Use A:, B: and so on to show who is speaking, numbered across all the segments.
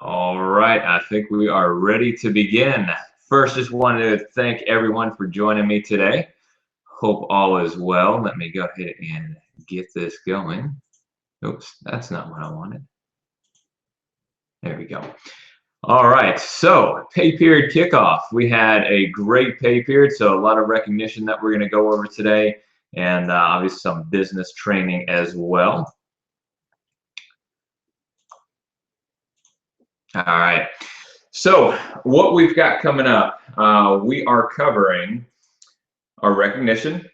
A: All right, I think we are ready to begin. First, just wanted to thank everyone for joining me today. Hope all is well. Let me go ahead and get this going. Oops, that's not what I wanted. There we go. All right, so pay period kickoff. We had a great pay period, so a lot of recognition that we're going to go over today, and obviously some business training as well. All right. So what we've got coming up, we are covering our recognition.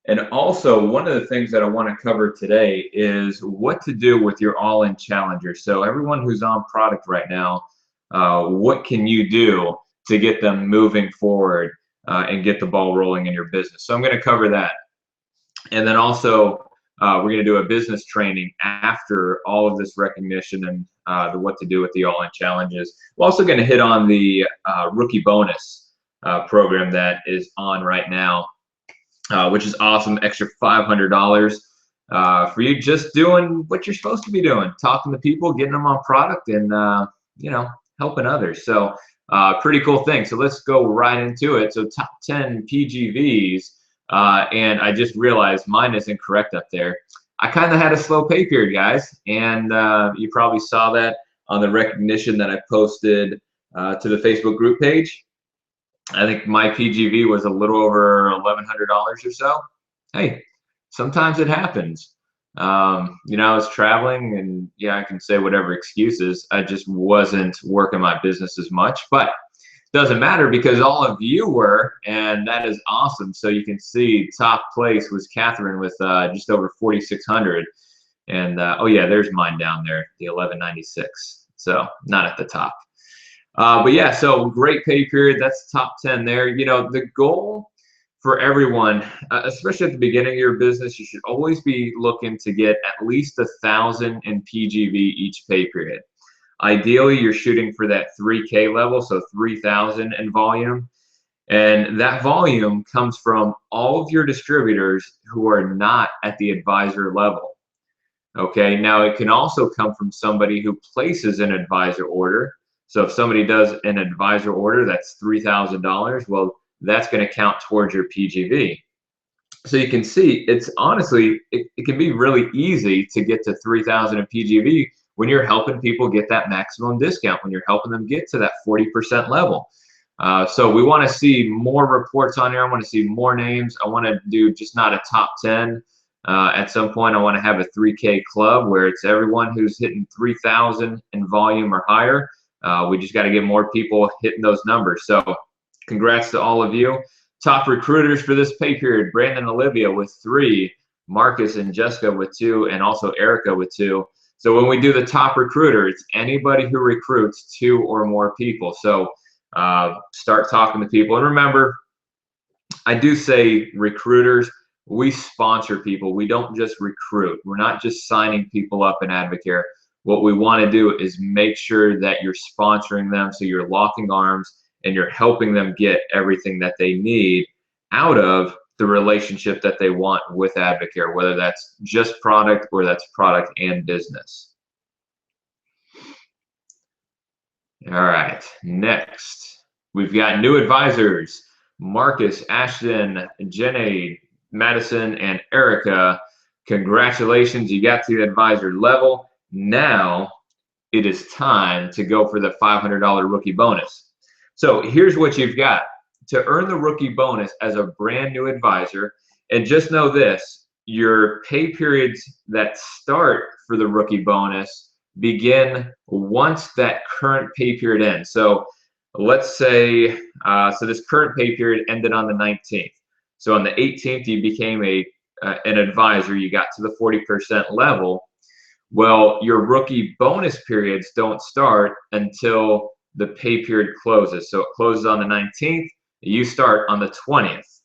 A: And also, one of the things that I want to cover today is what to do with your all-in challenger. So everyone who's on product right now, what can you do to get them moving forward and get the ball rolling in your business? So I'm going to cover that. And then also, we're going to do a business training after all of this recognition and the what to do with the all-in challenges. We're also going to hit on the rookie bonus program that is on right now, which is awesome, extra $500 for you just doing what you're supposed to be doing, talking to people, getting them on product, and helping others. So pretty cool thing. So let's go right into it. So top 10 PGVs. And I just realized mine is incorrect up there. I kind of had a slow pay period, guys, and you probably saw that on the recognition that I posted to the Facebook group page. I think my PGV was a little over $1,100 or so. Hey, sometimes it happens. I was traveling, and yeah, I can say whatever excuses. I just wasn't working my business as much, but doesn't matter because all of you were, and that is awesome. So you can see top place was Catherine with just over 4,600, and oh yeah, there's mine down there, the 1196. So not at the top, but yeah. So great pay period. That's top 10 there. The goal for everyone, especially at the beginning of your business, you should always be looking to get at least 1,000 in PGV each pay period. Ideally, you're shooting for that 3K level, so 3,000 in volume. And that volume comes from all of your distributors who are not at the advisor level. Okay, now it can also come from somebody who places an advisor order. So if somebody does an advisor order, that's $3,000. Well, that's going to count towards your PGV. So you can see, it's honestly, it can be really easy to get to 3,000 in PGV when you're helping people get that maximum discount, when you're helping them get to that 40% level. So we want to see more reports on here. I want to see more names. I want to do just not a top 10. At some point, I want to have a 3K club where it's everyone who's hitting 3,000 in volume or higher. We just got to get more people hitting those numbers. So congrats to all of you. Top recruiters for this pay period: Brandon and Olivia with 3, Marcus and Jessica with 2, and also Erica with 2. So when we do the top recruiter, it's anybody who recruits 2 or more people. So start talking to people. And remember, I do say recruiters, we sponsor people. We don't just recruit. We're not just signing people up in Advocare. What we want to do is make sure that you're sponsoring them, so you're locking arms and you're helping them get everything that they need out of the relationship that they want with Advocare, whether that's just product or that's product and business. All right, next, we've got new advisors: Marcus, Ashton, Jenny, Madison, and Erica. Congratulations, you got to the advisor level. Now it is time to go for the $500 rookie bonus. So here's what you've got. To earn the rookie bonus as a brand new advisor, and just know this, your pay periods that start for the rookie bonus begin once that current pay period ends. So let's say, so this current pay period ended on the 19th. So on the 18th, you became an advisor, you got to the 40% level. Well, your rookie bonus periods don't start until the pay period closes. So it closes on the 19th. You start on the 20th.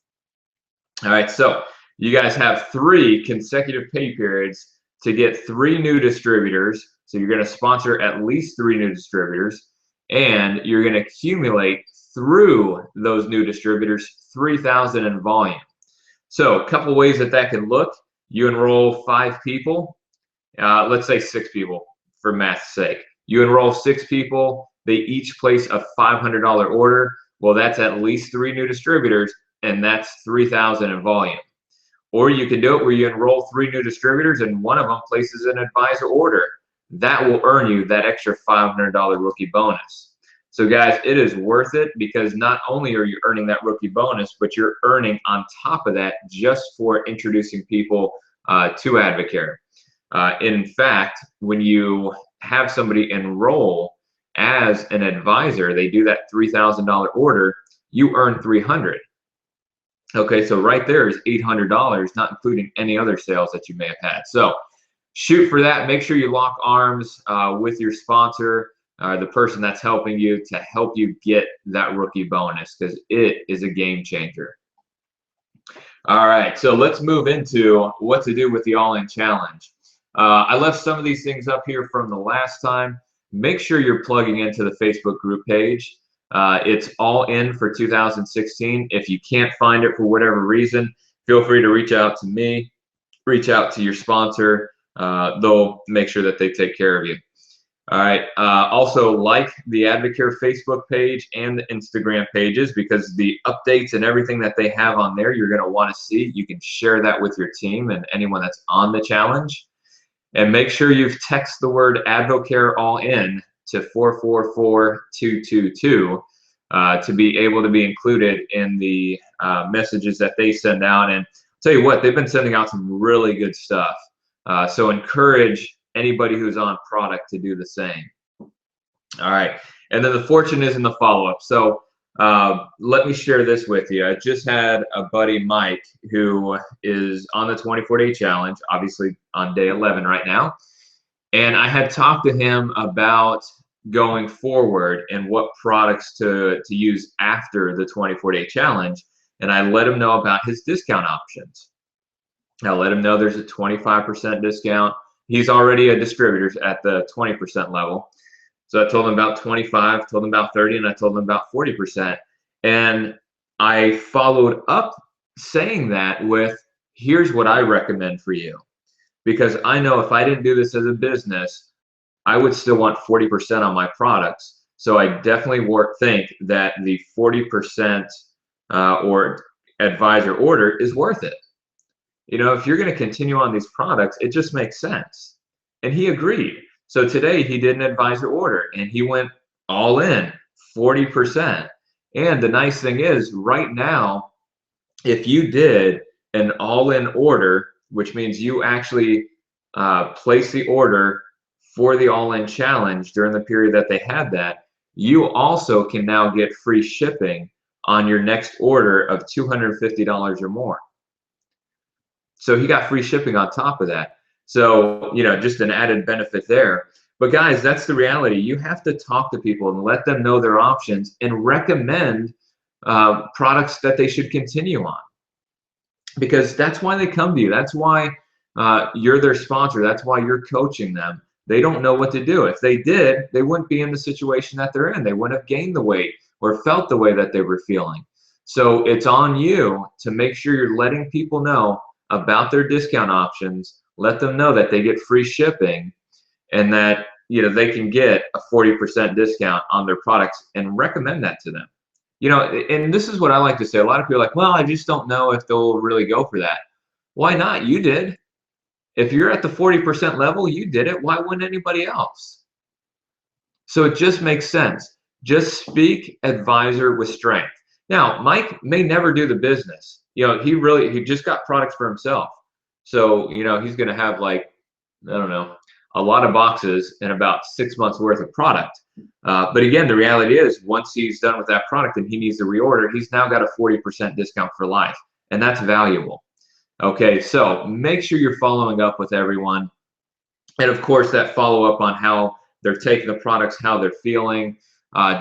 A: All right, so you guys have 3 consecutive pay periods to get 3 new distributors. So you're going to sponsor at least 3 new distributors, and you're going to accumulate through those new distributors 3,000 in volume. So a couple ways that can look: you enroll 5 people, let's say 6 people for math's sake. You enroll 6 people, they each place a $500 order. Well, that's at least 3 new distributors, and that's 3,000 in volume. Or you can do it where you enroll 3 new distributors and one of them places an advisor order. That will earn you that extra $500 rookie bonus. So guys, it is worth it, because not only are you earning that rookie bonus, but you're earning on top of that just for introducing people to Advocare. In fact, when you have somebody enroll as an advisor, they do that $3,000 order, you earn $300. Okay, so right there is $800, not including any other sales that you may have had. So shoot for that. Make sure you lock arms with your sponsor, the person that's helping you, to help you get that rookie bonus, because it is a game changer. All right, so let's move into what to do with the All-In Challenge. I left some of these things up here from the last time. Make sure you're plugging into the Facebook group page. It's all in for 2016. If you can't find it for whatever reason, feel free to reach out to me, reach out to your sponsor. They'll make sure that they take care of you. All right. Also, like the Advocare Facebook page and the Instagram pages, because the updates and everything that they have on there, you're going to want to see. You can share that with your team and anyone that's on the challenge. And make sure you've texted the word Advocare All In to 444222 to be able to be included in the messages that they send out. And I'll tell you what, they've been sending out some really good stuff. So encourage anybody who's on product to do the same. All right, and then the fortune is in the follow-up. So let me share this with you. I just had a buddy, Mike, who is on the 24-day challenge, obviously on day 11 right now. And I had talked to him about going forward and what products to use after the 24-day challenge. And I let him know about his discount options. I let him know there's a 25% discount. He's already a distributor at the 20% level. So I told him about 25, told him about 30, and I told him about 40%. And I followed up saying that with, here's what I recommend for you. Because I know if I didn't do this as a business, I would still want 40% on my products. So I definitely think that the 40% or advisor order is worth it. You know, if you're going to continue on these products, it just makes sense. And he agreed. So today he did an advisor order and he went all in, 40%. And the nice thing is right now, if you did an all-in order, which means you actually place the order for the all-in challenge during the period that they had that, you also can now get free shipping on your next order of $250 or more. So he got free shipping on top of that. So, you know, just an added benefit there. But guys, that's the reality. You have to talk to people and let them know their options and recommend products that they should continue on. Because that's why they come to you. That's why you're their sponsor. That's why you're coaching them. They don't know what to do. If they did, they wouldn't be in the situation that they're in. They wouldn't have gained the weight or felt the way that they were feeling. So it's on you to make sure you're letting people know about their discount options. Let them know that they get free shipping and that, you know, they can get a 40% discount on their products, and recommend that to them. You know, and this is what I like to say. A lot of people are like, well, I just don't know if they'll really go for that. Why not? You did. If you're at the 40% level, you did it. Why wouldn't anybody else? So it just makes sense. Just speak advisor with strength. Now, Mike may never do the business. You know, he just got products for himself. So, you know, he's going to have like, I don't know, a lot of boxes and about 6 months worth of product. But again, the reality is once he's done with that product and he needs to reorder, he's now got a 40% discount for life. And that's valuable. Okay, so make sure you're following up with everyone. And of course, that follow up on how they're taking the products, how they're feeling.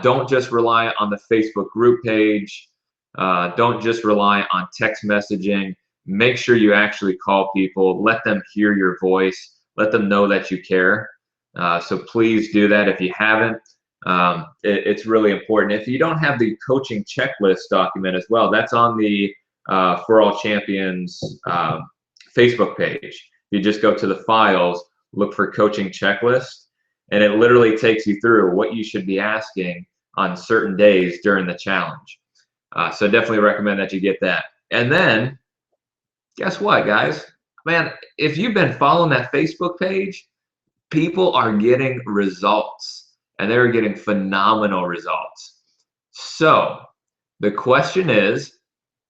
A: Don't just rely on the Facebook group page. Don't just rely on text messaging. Make sure you actually call people. Let them hear your voice. Let them know that you care. So please do that if you haven't. It's really important. If you don't have the coaching checklist document as well, that's on the For All Champions Facebook page. You just go to the files, look for coaching checklist, And it literally takes you through what you should be asking on certain days during the challenge. So definitely recommend that you get that. And then, guess what, guys? Man, if you've been following that Facebook page, people are getting results, and they're getting phenomenal results. So the question is,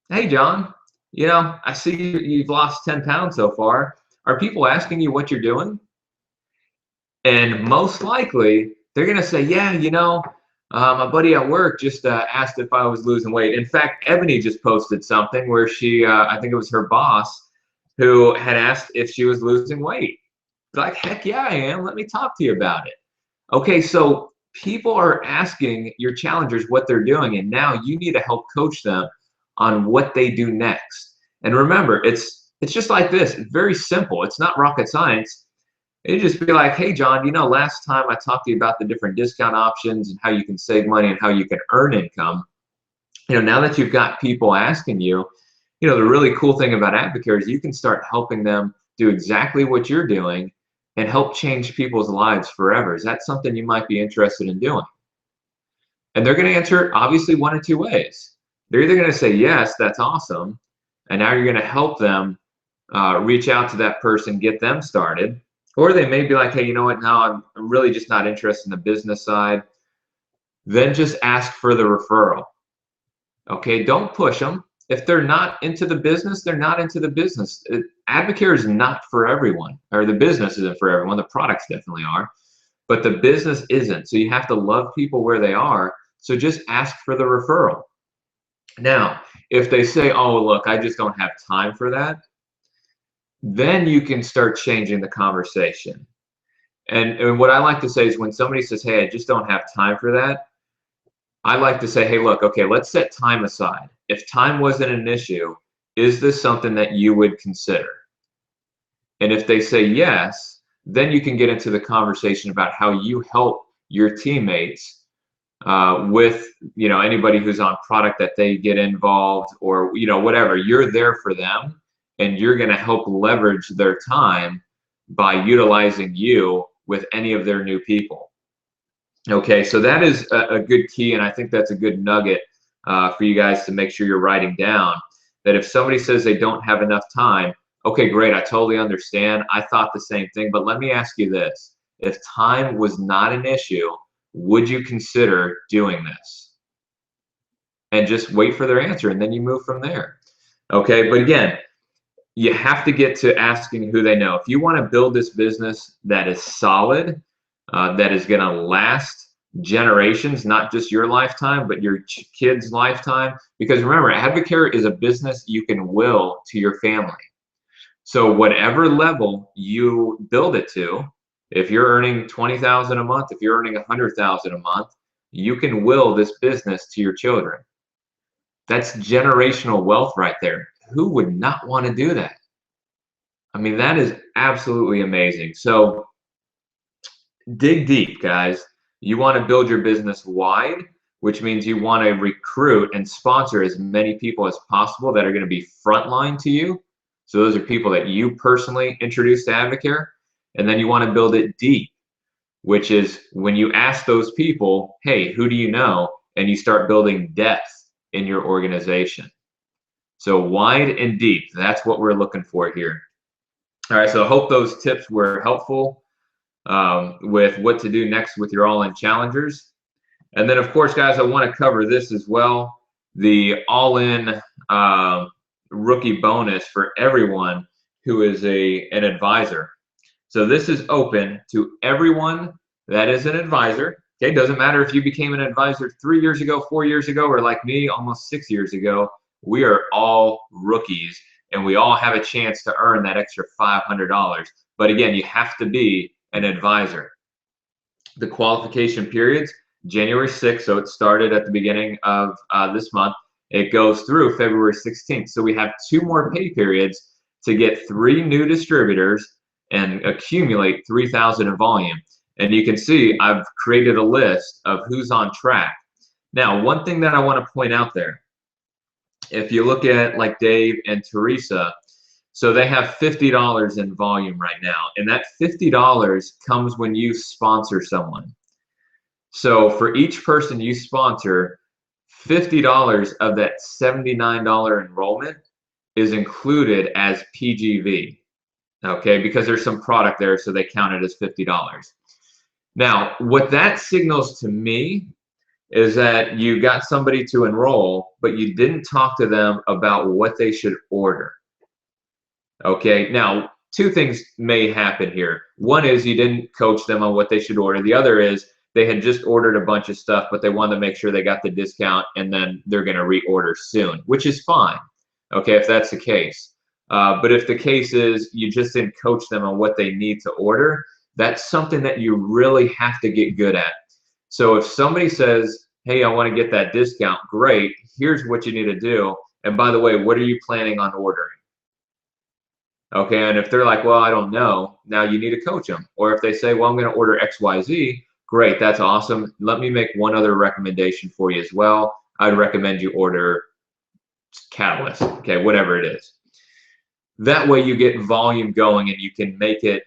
A: hey, John, I see you've lost 10 pounds so far. Are people asking you what you're doing? And most likely, they're going to say, yeah, my buddy at work just asked if I was losing weight. In fact, Ebony just posted something where she, I think it was her boss, who had asked if she was losing weight. Like, heck yeah, I am. Let me talk to you about it. Okay, so people are asking your challengers what they're doing, and now you need to help coach them on what they do next. And remember, it's just like this. It's very simple. It's not rocket science. It'd just be like, hey, John, last time I talked to you about the different discount options and how you can save money and how you can earn income. Now that you've got people asking you, the really cool thing about Advocare is you can start helping them do exactly what you're doing and help change people's lives forever. Is that something you might be interested in doing? And they're going to answer obviously one of two ways. They're either going to say, yes, that's awesome. And now you're going to help them reach out to that person, get them started. Or they may be like, hey, you know what, now I'm really just not interested in the business side. Then just ask for the referral. Okay, don't push them. If they're not into the business, they're not into the business. Advocare is not for everyone, or the business isn't for everyone. The products definitely are, but the business isn't. So you have to love people where they are. So just ask for the referral. Now, if they say, oh, look, I just don't have time for that, then you can start changing the conversation. And what I like to say is when somebody says, hey, I just don't have time for that, I like to say, hey, look, okay, let's set time aside. If time wasn't an issue, is this something that you would consider? And if they say yes, then you can get into the conversation about how you help your teammates with anybody who's on product that they get involved, or whatever. You're there for them, and you're going to help leverage their time by utilizing you with any of their new people. Okay, so that is a good key, and I think that's a good nugget for you guys to make sure you're writing down, that if somebody says they don't have enough time, okay, great, I totally understand. I thought the same thing, but let me ask you this. If time was not an issue, would you consider doing this? And just wait for their answer, and then you move from there. Okay, but again, you have to get to asking who they know. If you want to build this business that is solid, that is going to last generations, not just your lifetime, but your kids' lifetime. Because remember, Advocare is a business you can will to your family. So whatever level you build it to, if you're earning $20,000 a month, if you're earning $100,000 a month, you can will this business to your children. That's generational wealth right there. Who would not want to do that? I mean, that is absolutely amazing. So dig deep, guys. You want to build your business wide, which means you want to recruit and sponsor as many people as possible that are going to be frontline to you. So those are people that you personally introduce to Advocare. And then you want to build it deep, which is when you ask those people, hey, who do you know? And you start building depth in your organization. So wide and deep, that's what we're looking for here. All right, so I hope those tips were helpful with what to do next with your all-in challengers. And then, of course, guys, I want to cover this as well, the all-in rookie bonus for everyone who is an advisor. So this is open to everyone that is an advisor. Okay, doesn't matter if you became an advisor 3 years ago, 4 years ago, or like me, almost 6 years ago. We are all rookies, and we all have a chance to earn that extra $500. But again, you have to be an advisor. The qualification periods, January 6th, so it started at the beginning of this month. It goes through February 16th. So we have 2 more pay periods to get 3 new distributors and accumulate 3,000 in volume. And you can see I've created a list of who's on track. Now, one thing that I want to point out there, if you look at like Dave and Teresa, So they have $50 in volume right now, and that $50 comes when you sponsor someone. So for each person you sponsor, $50 of that $79 enrollment is included as PGV, okay, because there's some product there, so they count it as $50. Now, what that signals to me is that you got somebody to enroll, but you didn't talk to them about what they should order. Okay, now two things may happen here. One is you didn't coach them on what they should order. The other is they had just ordered a bunch of stuff, but they wanted to make sure they got the discount, and then they're going to reorder soon, which is fine. Okay, if that's the case. But if the case is you just didn't coach them on what they need to order, that's something that you really have to get good at. So if somebody says, hey, I want to get that discount, great, here's what you need to do. And by the way, what are you planning on ordering? Okay, and if they're like, well, I don't know, now you need to coach them. Or if they say, well, I'm going to order XYZ, great, that's awesome. Let me make one other recommendation for you as well. I'd recommend you order Catalyst, okay, whatever it is. That way you get volume going and you can make it,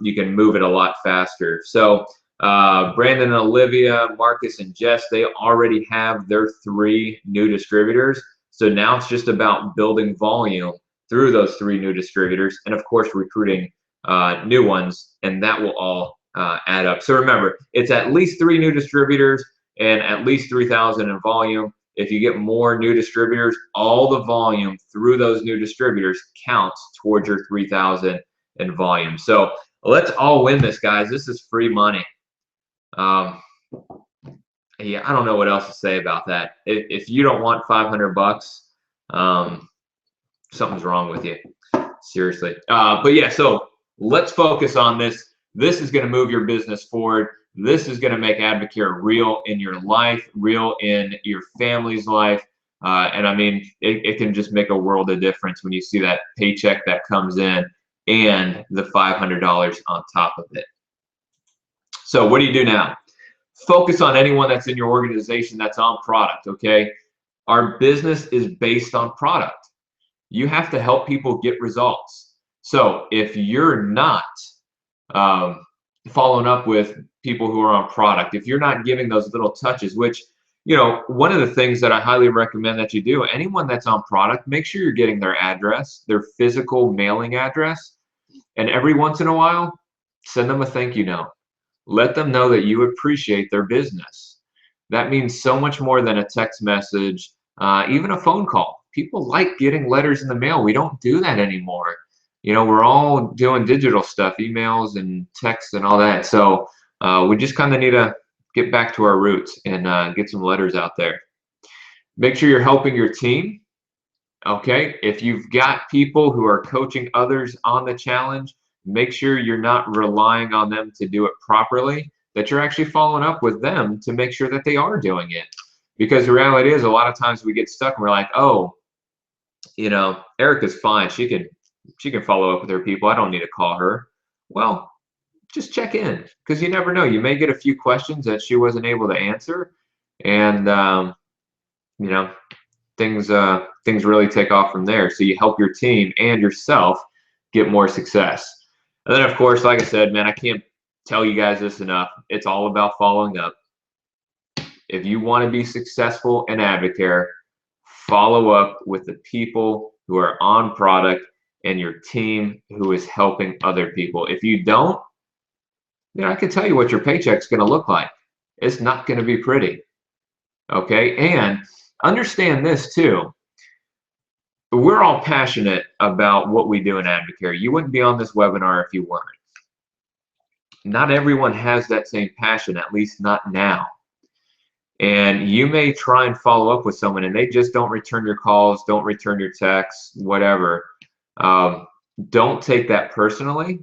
A: you can move it a lot faster. So Brandon and Olivia, Marcus and Jess, they already have their 3 new distributors. So now it's just about building volume through those 3 new distributors, and of course recruiting new ones, and that will all add up. So remember, it's at least 3 new distributors and at least 3,000 in volume. If you get more new distributors, all the volume through those new distributors counts towards your 3,000 in volume. So let's all win this, guys. This is free money. Yeah, I don't know what else to say about that. If you don't want 500 bucks, something's wrong with you, seriously. But yeah, so let's focus on this. This is going to move your business forward. This is going to make Advocare real in your life, real in your family's life. And I mean, it can just make a world of difference when you see that paycheck that comes in and the $500 on top of it. So what do you do now? Focus on anyone that's in your organization that's on product, okay? Our business is based on product. You have to help people get results. So if you're not following up with people who are on product, if you're not giving those little touches, which, you know, one of the things that I highly recommend that you do, anyone that's on product, make sure you're getting their address, their physical mailing address, and every once in a while, send them a thank you note. Let them know that you appreciate their business. That means so much more than a text message, even a phone call. People like getting letters in the mail. We don't do that anymore. You know, we're all doing digital stuff, emails and texts and all that. So we just kind of need to get back to our roots and get some letters out there. Make sure you're helping your team. Okay, if you've got people who are coaching others on the challenge, make sure you're not relying on them to do it properly, that you're actually following up with them to make sure that they are doing it. Because the reality is, a lot of times we get stuck and we're like, oh, you know, Erica's fine. She can follow up with her people. I don't need to call her. Well, just check in, because you never know. You may get a few questions that she wasn't able to answer, and you know, things really take off from there. So you help your team and yourself get more success. And then, of course, like I said, man, I can't tell you guys this enough. It's all about following up. If you want to be successful in Advocare, follow up with the people who are on product and your team who is helping other people. If you don't, you know, I can tell you what your paycheck's going to look like. It's not going to be pretty. Okay, and understand this too. We're all passionate about what we do in Advocare. You wouldn't be on this webinar if you weren't. Not everyone has that same passion, at least not now. And you may try and follow up with someone and they just don't return your calls, don't return your texts, whatever. Don't take that personally,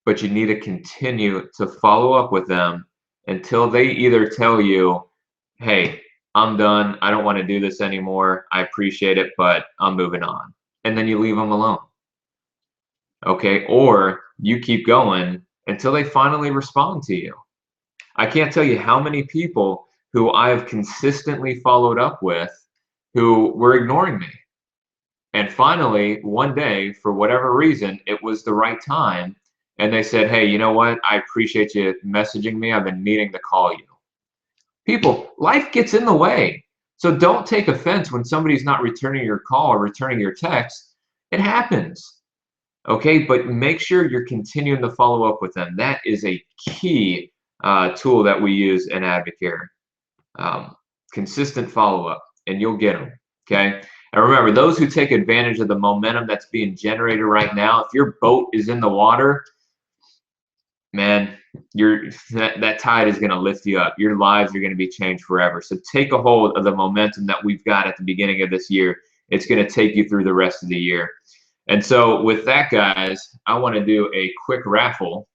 A: but you need to continue to follow up with them until they either tell you, hey, I'm done, I don't want to do this anymore, I appreciate it, but I'm moving on. And then you leave them alone. Okay, or you keep going until they finally respond to you. I can't tell you how many people who I've consistently followed up with who were ignoring me. And finally, one day, for whatever reason, it was the right time. And they said, hey, you know what? I appreciate you messaging me. I've been meaning to call you. People, life gets in the way. So don't take offense when somebody's not returning your call or returning your text. It happens. Okay, but make sure you're continuing to follow up with them. That is a key tool that we use in Advocare. Consistent follow-up, and you'll get them. Okay, and remember, those who take advantage of the momentum that's being generated right now, if your boat is in the water, man, that tide is going to lift you up. Your lives are going to be changed forever. So take a hold of the momentum that we've got at the beginning of this year. It's going to take you through the rest of the year. And so with that, guys, I want to do a quick raffle.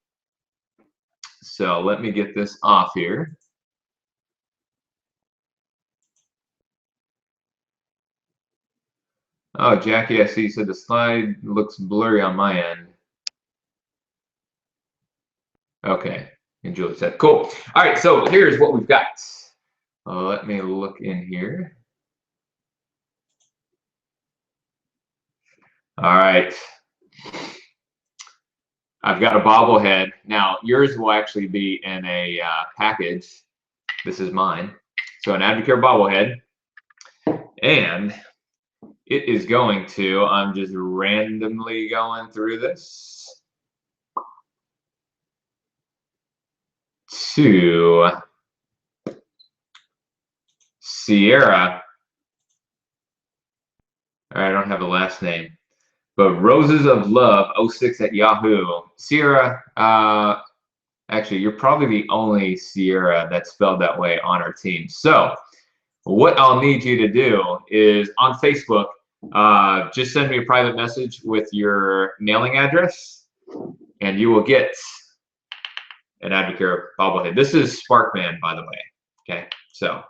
A: So let me get this off here. Oh, Jackie, I see. So the slide looks blurry on my end. Okay, and Julie said, cool. All right, so here's what we've got. Let me look in here. All right. I've got a bobblehead. Now, yours will actually be in a package. This is mine. So an Advocare bobblehead. And it is going to, I'm just randomly going through this, to Sierra. I don't have a last name, but Roses of Love 06 at Yahoo. Sierra, actually, you're probably the only Sierra that's spelled that way on our team. So what I'll need you to do is on Facebook, just send me a private message with your mailing address, and you will get an Advocare bobblehead. This is Sparkman, by the way. Okay, so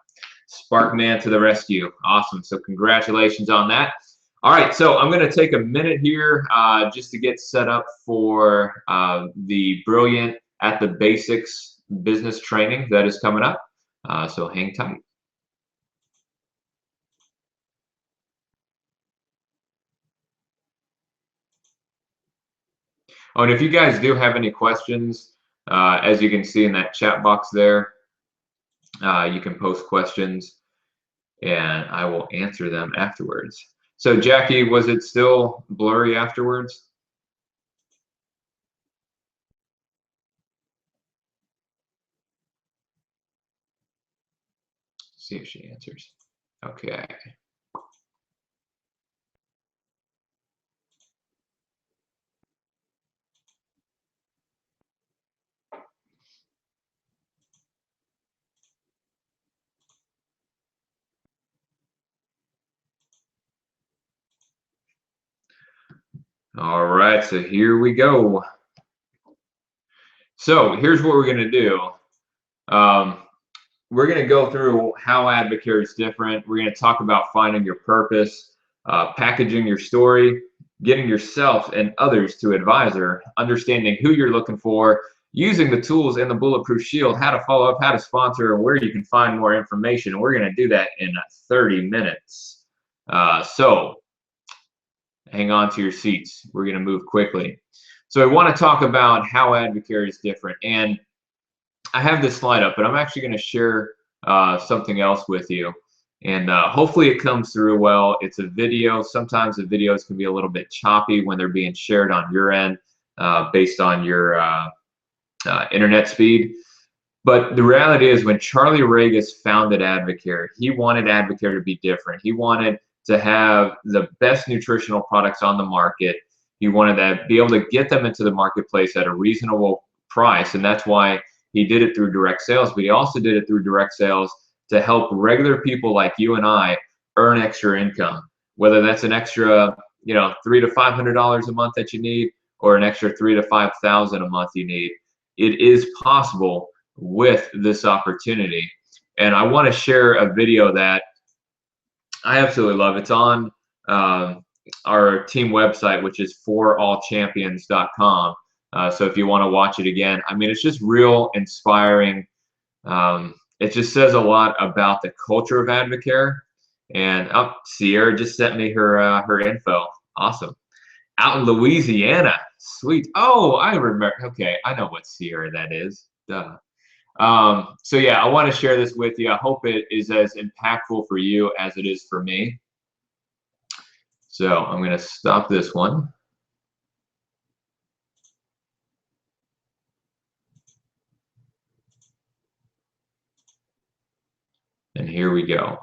A: Sparkman to the rescue. Awesome. So congratulations on that. All right, so I'm going to take a minute here just to get set up for the Brilliant at the Basics business training that is coming up. So hang tight. Oh, and if you guys do have any questions, as you can see in that chat box there, you can post questions and I will answer them afterwards. So Jackie, was it still blurry afterwards? See if she answers. Okay. All right, so here we go. So here's what we're going to do. We're going to go through how Advocare is different. We're going to talk about finding your purpose, packaging your story, getting yourself and others to advisor, understanding who you're looking for, using the tools in the Bulletproof Shield, how to follow up, how to sponsor, and where you can find more information. And we're going to do that in 30 minutes. So hang on to your seats. We're going to move quickly. So I want to talk about how Advocare is different. And I have this slide up, but I'm actually going to share something else with you. And hopefully it comes through well. It's a video. Sometimes the videos can be a little bit choppy when they're being shared on your end based on your internet speed. But the reality is when Charlie Regas founded Advocare, he wanted Advocare to be different. He wanted to have the best nutritional products on the market. He wanted to be able to get them into the marketplace at a reasonable price. And that's why he did it through direct sales, but he also did it through direct sales to help regular people like you and I earn extra income, whether that's an extra, $300 to $500 a month that you need, or an extra $3,000 to $5,000 a month you need. It is possible with this opportunity. And I want to share a video that I absolutely love. It's on our team website, which is forallchampions.com. So if you want to watch it again, I mean, it's just real inspiring. It just says a lot about the culture of Advocare And Sierra just sent me her info. Awesome. Out in Louisiana. Sweet. Oh, I remember. Okay, I know what Sierra that is. Duh. So yeah, I want to share this with you. I hope it is as impactful for you as it is for me. So I'm going to stop this one. And here we go.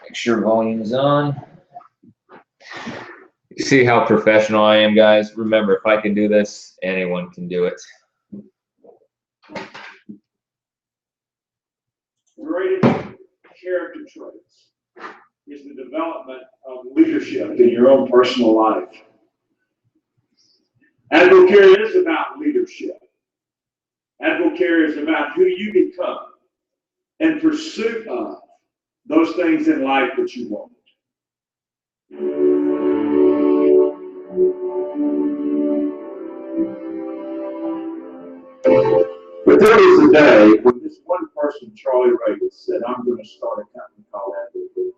A: Make sure volume's on. You see how professional I am, guys? Remember, if I can do this, anyone can do it.
B: Greatest character traits is the development of leadership in your own personal life. Advocare is about leadership. Advocare is about who you become in pursuit of those things in life that you want. But there was a day when this one person, Charlie Reagan, said, I'm going to start a company called Advocare.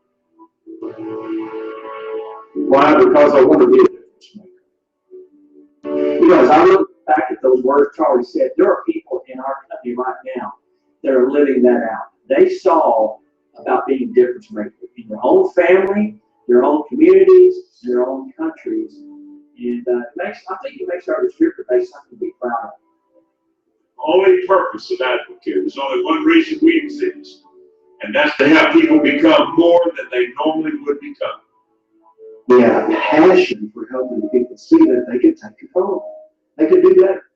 B: Why? Because I want to be a difference maker. You know, as I look back at those words Charlie said, there are people in our company right now that are living that out. They saw about being difference makers in their own family, their own communities, their own countries. And I think it makes our distributor base something to be proud of. Only purpose of Advocare, there's only one reason we exist, and that's to help people become more than they normally would become. They have a passion for helping people see that they can take control. They can do better.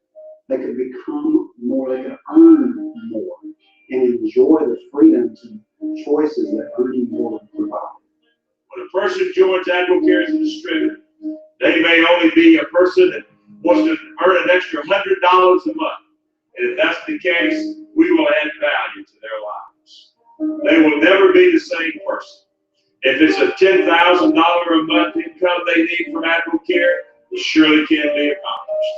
B: They can become more. They can earn more and enjoy the freedoms and choices that earning more will provide. When a person joins Advocare as a distributor, they may only be a person that wants to earn an extra $100 a month. And if that's the case, we will add value to their lives. They will never be the same person. If it's a $10,000 a month income they need from Advocare, it surely can be accomplished.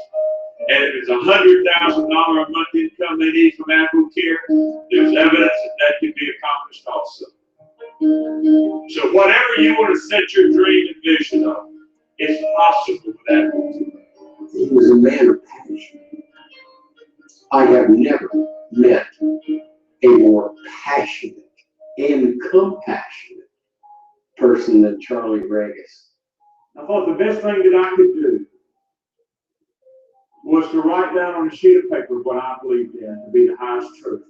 B: And if it's a $100,000 a month income they need from Advocare, there's evidence that can be accomplished also. So whatever you want to set your dream and vision on, it's possible with Advocare. He was a man of passion. I have never met a more passionate and compassionate person than Charlie Regis. I thought the best thing that I could do was to write down on a sheet of paper what I believed in to be the highest truth.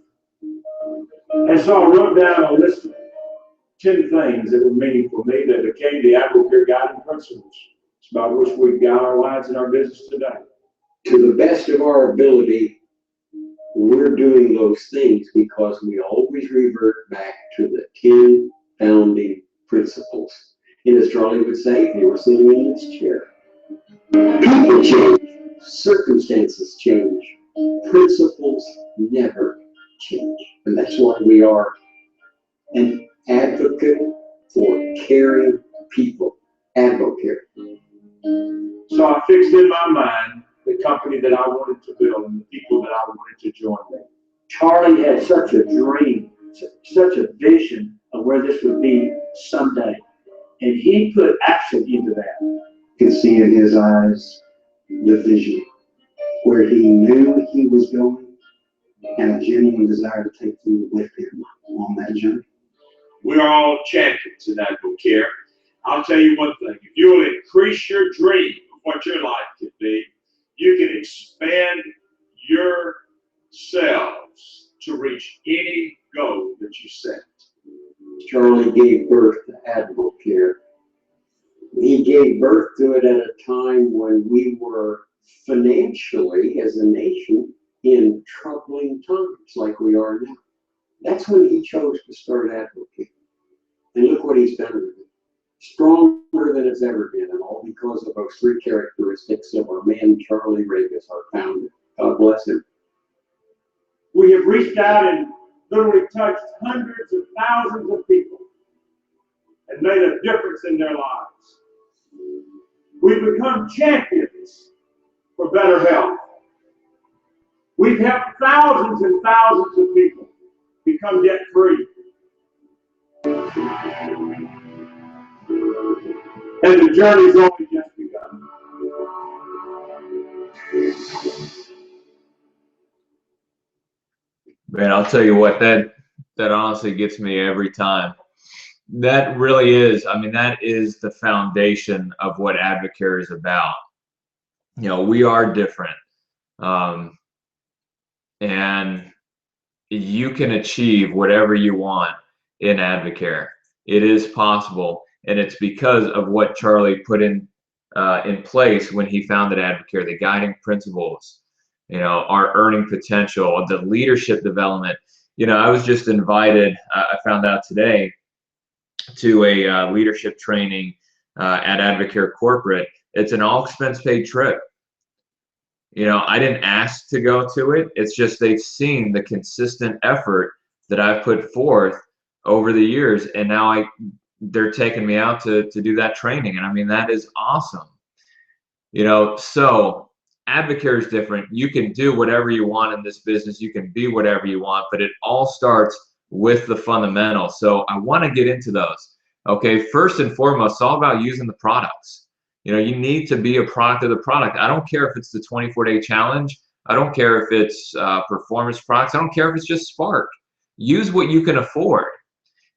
B: And so I wrote down a list of 10 things that were meaningful to me that became the Advocare guiding principles. It's about which we guide our lives and our business today. To the best of our ability, we're doing those things because we always revert back to the 10 founding principles. And as Charlie would say, if you were sitting in this chair, people change, circumstances change, principles never change. And that's why we are an advocate for caring people. Advocare. So I fixed in my mind the company that I wanted to build and the people that I wanted to join me. Charlie had such a dream, such a vision of where this would be someday. And he put action into that. You can see in his eyes the vision, where he knew he was going and a genuine desire to take you with him on that journey. We're all champions in Advocare. I'll tell you one thing, if you will increase your dream of what your life could be, you can expand yourselves to reach any goal that you set. Charlie gave birth to Advocare. He gave birth to it at a time when we were financially, as a nation, in troubling times like we are now. That's when he chose to start Advocare. And look what he's done with it. Stronger than it's ever been, and all because of those three characteristics of our man, Charlie Regis, our founder. God bless him. We have reached out and literally touched hundreds of thousands of people and made a difference in their lives. We've become champions for better health. We've helped thousands and thousands of people become debt-free. And the journey's only just begun.
A: Man, I'll tell you what, that honestly gets me every time. That really is, I mean, that is the foundation of what Advocare is about. You know, we are different. Um, and you can achieve whatever you want in Advocare. It is possible, and it's because of what Charlie put in place when he founded Advocare, the guiding principles, you know, our earning potential, the leadership development. You know, I was just invited, I found out today, to a leadership training at Advocare Corporate. It's an all expense paid trip. You know, I didn't ask to go to it. It's just they've seen the consistent effort that I've put forth over the years, and now they're taking me out to do that training. And I mean, that is awesome. You know, so Advocare is different. You can do whatever you want in this business. You can be whatever you want, but it all starts with the fundamentals. So I want to get into those. Okay, first and foremost, it's all about using the products. You know, you need to be a product of the product. I don't care if it's the 24-day challenge. I don't care if it's performance products. I don't care if it's just Spark. Use what you can afford,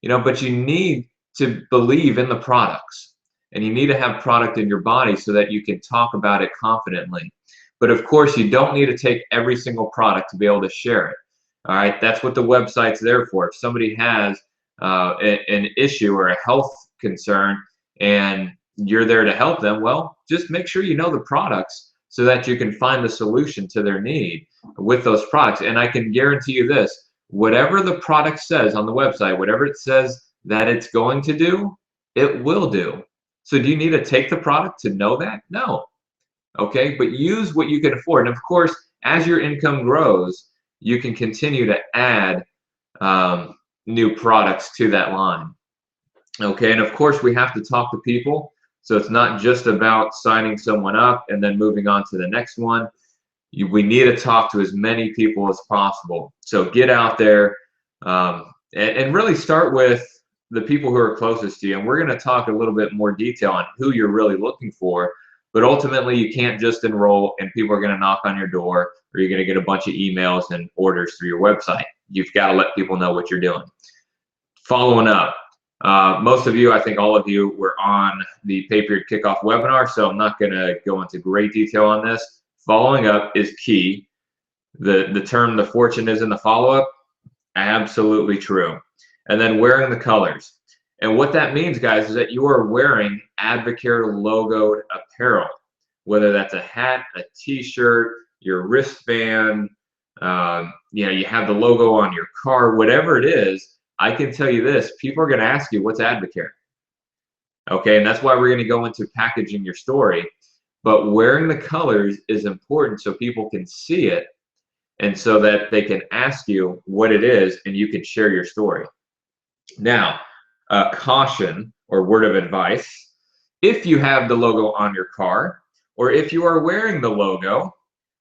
A: you know, but you need to believe in the products, and you need to have product in your body so that you can talk about it confidently. But of course, you don't need to take every single product to be able to share it. All right, that's what the website's there for. If somebody has an issue or a health concern and you're there to help them, well, just make sure you know the products so that you can find the solution to their need with those products. And I can guarantee you this, whatever the product says on the website, whatever it says that it's going to do, it will do. So do you need to take the product to know that? No. Okay, but use what you can afford. And of course, as your income grows, you can continue to add new products to that line. Okay, and of course, we have to talk to people. So it's not just about signing someone up and then moving on to the next one. We need to talk to as many people as possible. So get out there and really start with the people who are closest to you. And we're going to talk a little bit more detail on who you're really looking for. But ultimately, you can't just enroll and people are going to knock on your door, or you're going to get a bunch of emails and orders through your website. You've got to let people know what you're doing. Following up. Most of you, I think all of you, were on the Period Kickoff webinar, so I'm not going to go into great detail on this. Following up is key. The term "the fortune is in the follow-up," absolutely true. And then wearing the colors. And what that means, guys, is that you are wearing Advocare logoed apparel, whether that's a hat, a t-shirt, your wristband, you know, you have the logo on your car, whatever it is. I can tell you this, people are going to ask you, what's Advocare? Okay, and that's why we're going to go into packaging your story. But wearing the colors is important so people can see it and so that they can ask you what it is and you can share your story. Now, caution or word of advice, if you have the logo on your car or if you are wearing the logo,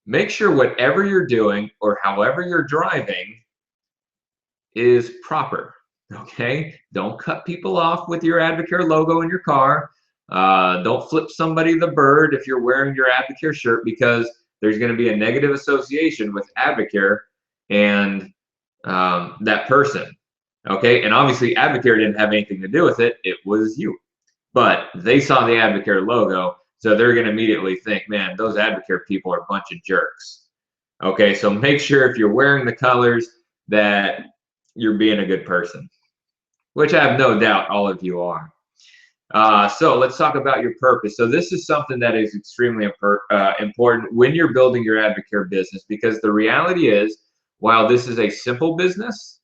A: make sure whatever you're doing or however you're driving is proper. Okay, don't cut people off with your Advocare logo in your car. Don't flip somebody the bird if you're wearing your Advocare shirt, because there's going to be a negative association with Advocare and that person. Okay, and obviously Advocare didn't have anything to do with it. It was you. But they saw the Advocare logo, so they're going to immediately think, man, those Advocare people are a bunch of jerks. Okay, so make sure if you're wearing the colors that you're being a good person, which I have no doubt all of you are. So let's talk about your purpose. So this is something that is extremely important when you're building your Advocare business, because the reality is, while this is a simple business,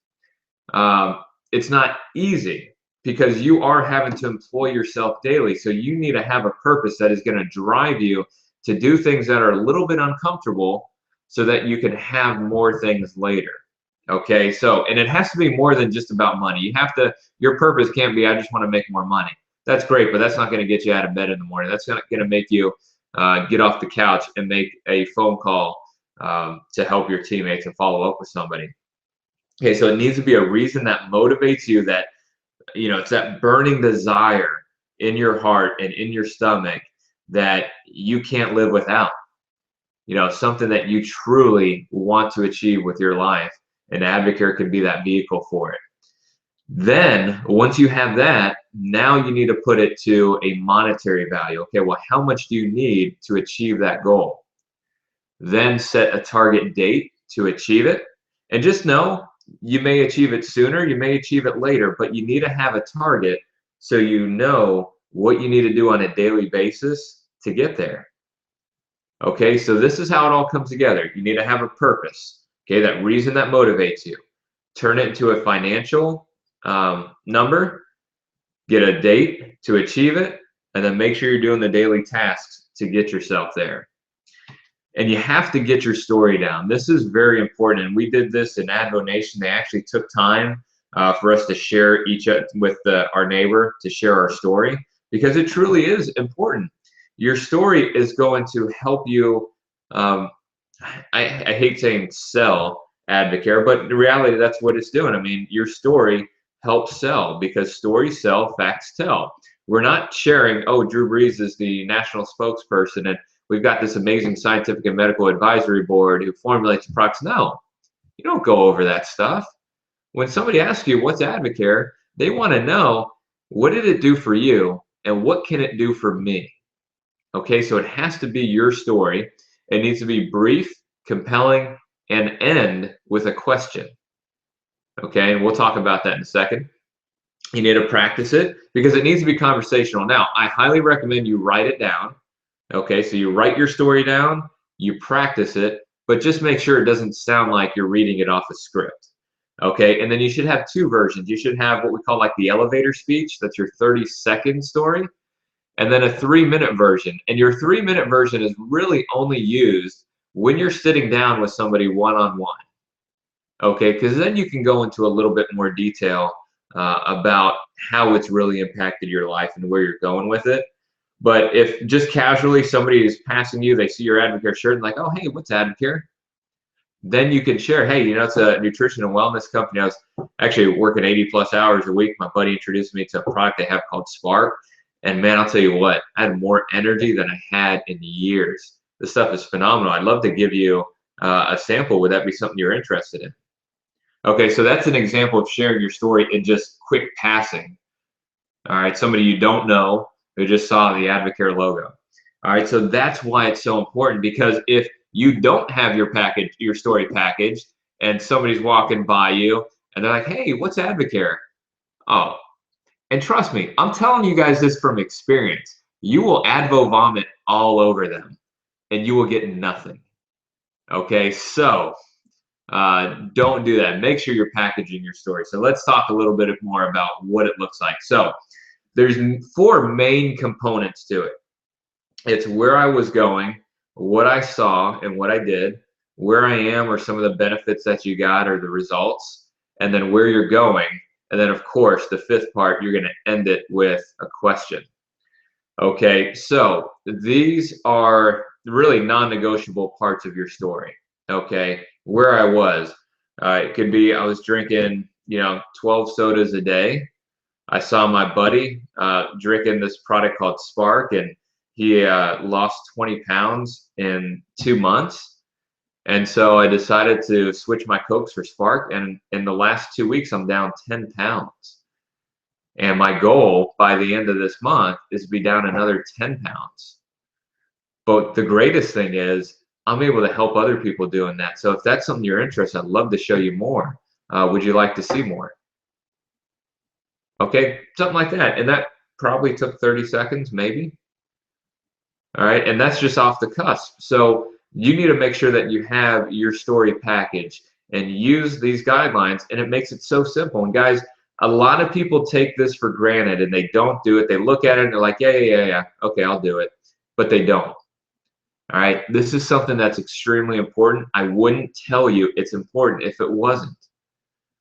A: it's not easy because you are having to employ yourself daily. So you need to have a purpose that is going to drive you to do things that are a little bit uncomfortable so that you can have more things later. Okay, so, and it has to be more than just about money. You have to, your purpose can't be, I just want to make more money. That's great, but that's not going to get you out of bed in the morning. That's not going to make you get off the couch and make a phone call to help your teammates and follow up with somebody. Okay, so it needs to be a reason that motivates you, that it's that burning desire in your heart and in your stomach that you can't live without. Something that you truly want to achieve with your life, and Advocare can be that vehicle for it. Then, once you have that, now you need to put it to a monetary value. Okay, well, how much do you need to achieve that goal? Then set a target date to achieve it. And just know you may achieve it sooner, you may achieve it later, but you need to have a target so you know what you need to do on a daily basis to get there. Okay, so this is how it all comes together. You need to have a purpose, okay, that reason that motivates you. Turn it into a financial number, get a date to achieve it, and then make sure you're doing the daily tasks to get yourself there. And you have to get your story down. This is very important. And we did this in Advo Nation. They actually took time for us to share with our neighbor, to share our story, because it truly is important. Your story is going to help you, I hate saying sell Advocare, but in reality, that's what it's doing. I mean, your story helps sell, because stories sell, facts tell. We're not sharing, oh, Drew Brees is the national spokesperson, and we've got this amazing scientific and medical advisory board who formulates products. No, you don't go over that stuff. When somebody asks you, what's Advocare, they want to know, what did it do for you, and what can it do for me? Okay, so it has to be your story. It needs to be brief, compelling, and end with a question. Okay, and we'll talk about that in a second. You need to practice it because it needs to be conversational. Now, I highly recommend you write it down. Okay, so you write your story down, you practice it, but just make sure it doesn't sound like you're reading it off a script. Okay, and then you should have two versions. You should have what we call like the elevator speech. That's your 30-second story. And then a 3-minute version. And your 3-minute version is really only used when you're sitting down with somebody one-on-one. Okay, because then you can go into a little bit more detail about how it's really impacted your life and where you're going with it. But if just casually somebody is passing you, they see your Advocare shirt and like, oh, hey, what's Advocare? Then you can share, hey, it's a nutrition and wellness company. I was actually working 80+ hours a week. My buddy introduced me to a product they have called Spark. And man, I'll tell you what, I had more energy than I had in years. This stuff is phenomenal. I'd love to give you a sample. Would that be something you're interested in? Okay, so that's an example of sharing your story in just quick passing. All right, somebody you don't know who just saw the Advocare logo. All right, so that's why it's so important, because if you don't have your story packaged, and somebody's walking by you and they're like, hey, what's Advocare? Oh, and trust me, I'm telling you guys this from experience. You will Advo vomit all over them and you will get nothing. Okay, so don't do that. Make sure you're packaging your story. So let's talk a little bit more about what it looks like. So there's 4 main components to it. It's where I was going, what I saw and what I did, where I am or some of the benefits that you got or the results, and then where you're going. And then, of course, the 5th part, you're going to end it with a question. Okay, so these are really non-negotiable parts of your story. Okay, where I was. It could be I was drinking, 12 sodas a day. I saw my buddy drinking this product called Spark, and he lost 20 pounds in 2 months. And so I decided to switch my Cokes for Spark, and in the last 2 weeks, I'm down 10 pounds. And my goal by the end of this month is to be down another 10 pounds. But the greatest thing is I'm able to help other people doing that. So if that's something you're interested in, I'd love to show you more. Would you like to see more? Okay, something like that. And that probably took 30 seconds, maybe. All right, and that's just off the cusp. So you need to make sure that you have your story package and use these guidelines, and it makes it so simple. And guys, a lot of people take this for granted and they don't do it. They look at it and they're like, yeah, okay, I'll do it, but they don't. All right, this is something that's extremely important. I wouldn't tell you it's important if it wasn't.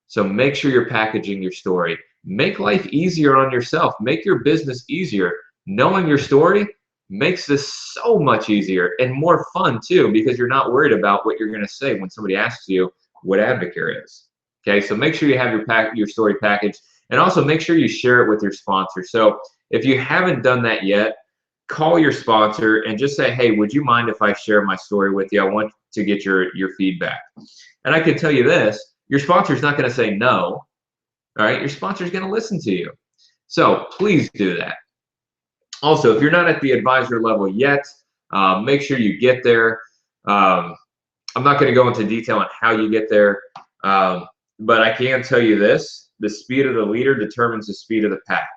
A: So make sure you're packaging your story. Make life easier on yourself. Make your business easier. Knowing your story makes this so much easier and more fun too, because you're not worried about what you're going to say when somebody asks you what Advocare is. Okay, so make sure you have your story packaged. And also make sure you share it with your sponsor. So if you haven't done that yet, call your sponsor and just say, hey, would you mind if I share my story with you? I want to get your feedback. And I can tell you this, your sponsor's not going to say no. All right, your sponsor's going to listen to you. So please do that. Also, if you're not at the advisor level yet, make sure you get there. I'm not going to go into detail on how you get there, but I can tell you this, the speed of the leader determines the speed of the pack.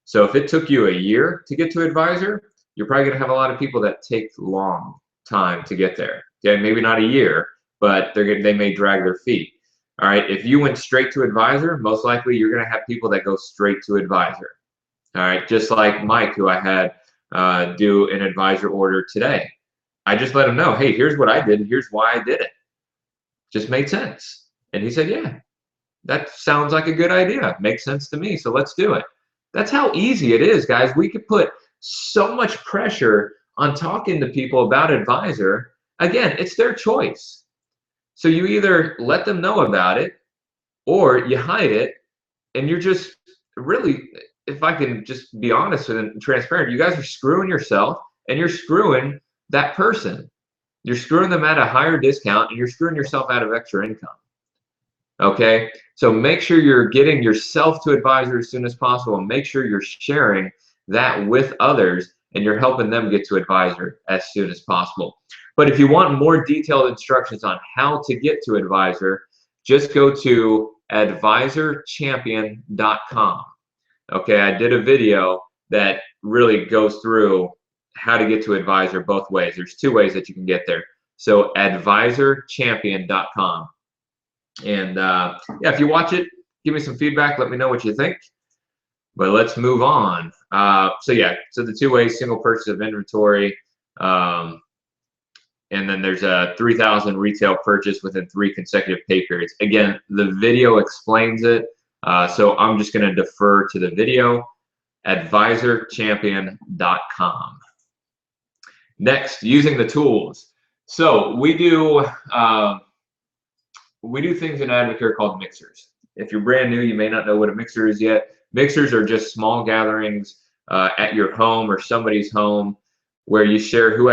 A: So if it took you a year to get to advisor, you're probably going to have a lot of people that take long time to get there. Okay, maybe not a year, but they may drag their feet. All right, if you went straight to advisor, most likely you're going to have people that go straight to advisor. All right, just like Mike, who I had do an advisor order today. I just let him know, hey, here's what I did, and here's why I did it. Just made sense. And he said, yeah, that sounds like a good idea. Makes sense to me, so let's do it. That's how easy it is, guys. We could put so much pressure on talking to people about advisor. Again, it's their choice. So you either let them know about it or you hide it, and you're just really, if I can just be honest and transparent, you guys are screwing yourself and you're screwing that person. You're screwing them at a higher discount and you're screwing yourself out of extra income. Okay, so make sure you're getting yourself to advisor as soon as possible, and make sure you're sharing that with others and you're helping them get to advisor as soon as possible. But if you want more detailed instructions on how to get to advisor, just go to advisorchampion.com. Okay, I did a video that really goes through how to get to advisor both ways. There's two ways that you can get there. So advisorchampion.com. And yeah, if you watch it, give me some feedback. Let me know what you think. But let's move on. So yeah, so the two ways: single purchase of inventory, and then there's a 3,000 retail purchase within 3 consecutive pay periods. Again, the video explains it, so I'm just going to defer to the video. Advisorchampion.com. Next, using the tools. So we do things in Advocare called mixers. If you're brand new, you may not know what a mixer is yet. Mixers are just small gatherings at your home or somebody's home where you share who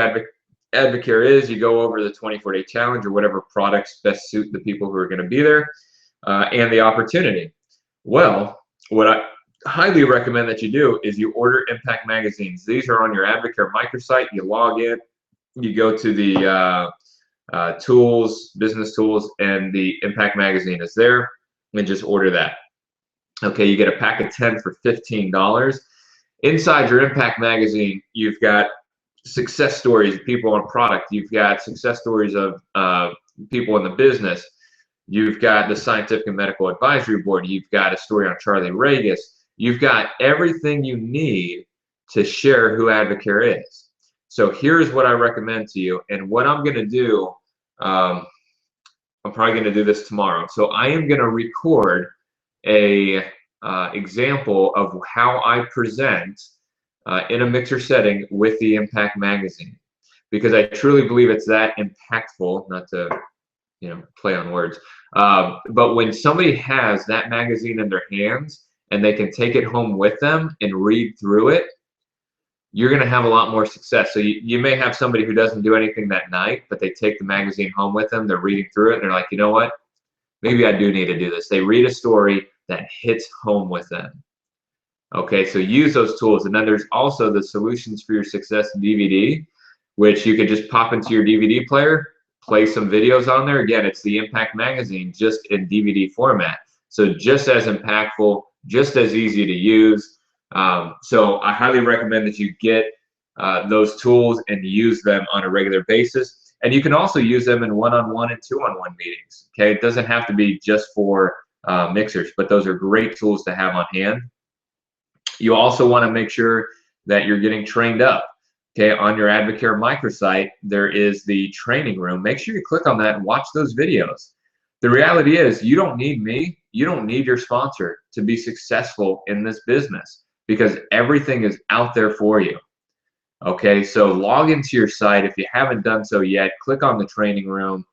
A: Advocare is. You go over the 24-day challenge or whatever products best suit the people who are going to be there, and the opportunity. Well, what I highly recommend that you do is you order Impact magazines. These are on your Advocare microsite. You log in, you go to the tools, business tools, and the Impact magazine is there, and just order that. Okay, you get a pack of 10 for $15. Inside your Impact magazine, you've got success stories of people on product. You've got success stories of people in the business. You've got the Scientific and Medical Advisory Board. You've got a story on Charlie Regas. You've got everything you need to share who Advocare is. So here's what I recommend to you, and what I'm going to do, I'm probably going to do this tomorrow. So I am going to record a example of how I present in a mixer setting with the Impact magazine, because I truly believe it's that impactful. Not to, play on words, but when somebody has that magazine in their hands and they can take it home with them and read through it, you're going to have a lot more success. So you may have somebody who doesn't do anything that night, but they take the magazine home with them, they're reading through it, and they're like, you know what, maybe I do need to do this. They read a story that hits home with them. Okay, so use those tools. And then there's also the Solutions for Your Success DVD, which you can just pop into your DVD player, play some videos on there. Again, it's the Impact magazine, just in DVD format. So just as impactful, just as easy to use. So I highly recommend that you get those tools and use them on a regular basis. And you can also use them in one-on-one and two-on-one meetings. Okay, it doesn't have to be just for mixers, but those are great tools to have on hand. You also want to make sure that you're getting trained up. Okay, on your Advocare microsite, there is the training room. Make sure you click on that and watch those videos. The reality is, you don't need me, you don't need your sponsor to be successful in this business, because everything is out there for you. Okay, so log into your site. If you haven't done so yet, click on the training room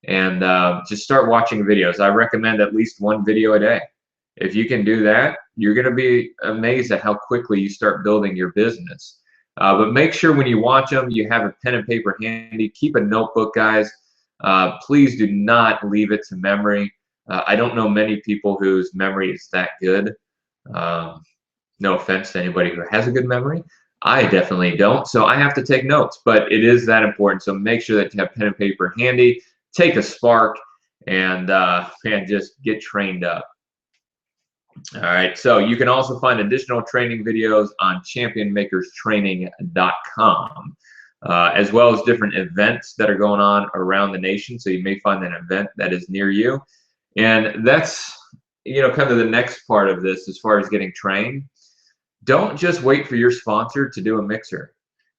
A: and just start watching videos. I recommend at least one video a day. If you can do that, you're going to be amazed at how quickly you start building your business. But make sure when you watch them, you have a pen and paper handy. Keep a notebook, guys. Please do not leave it to memory. I don't know many people whose memory is that good. No offense to anybody who has a good memory. I definitely don't, so I have to take notes, but it is that important. So make sure that you have pen and paper handy, take a Spark, and just get trained up. All right, so you can also find additional training videos on championmakerstraining.com, as well as different events that are going on around the nation. So you may find an event that is near you. And that's, kind of the next part of this as far as getting trained. Don't just wait for your sponsor to do a mixer.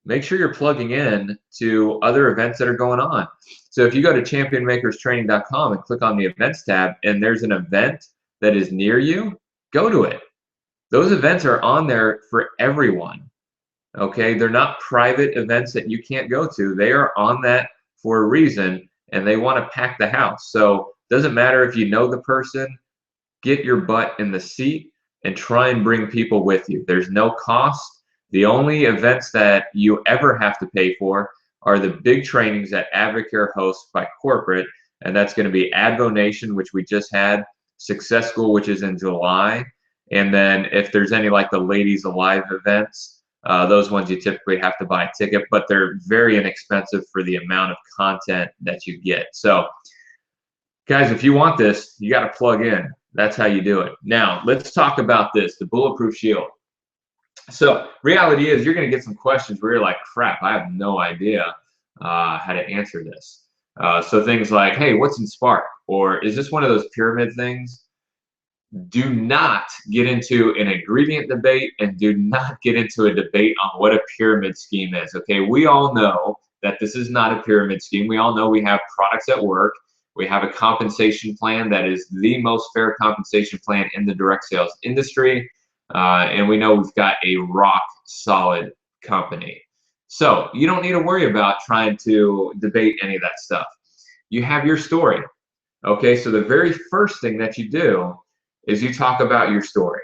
A: Make sure you're plugging in to other events that are going on. So if you go to championmakerstraining.com and click on the events tab and there's an event that is near you, go to it. Those events are on there for everyone. Okay, they're not private events that you can't go to. They are on that for a reason, and they want to pack the house. So it doesn't matter if you know the person, get your butt in the seat and try and bring people with you. There's no cost. The only events that you ever have to pay for are the big trainings that Advocare hosts by corporate, and that's going to be Advo Nation, which we just had, Success School, which is in July, and then if there's any like the Ladies Alive events, those ones you typically have to buy a ticket, but they're very inexpensive for the amount of content that you get. So guys, if you want this, you got to plug in. That's how you do it. Now, let's talk about this, the Bulletproof Shield. So reality is you're going to get some questions where you're like, crap, I have no idea how to answer this. So things like, hey, what's in Spark? Or is this one of those pyramid things? Do not get into an ingredient debate and do not get into a debate on what a pyramid scheme is. Okay, we all know that this is not a pyramid scheme. We all know we have products at work. We have a compensation plan that is the most fair compensation plan in the direct sales industry. And we know we've got a rock solid company. So you don't need to worry about trying to debate any of that stuff. You have your story. Okay, so the very first thing that you do is you talk about your story.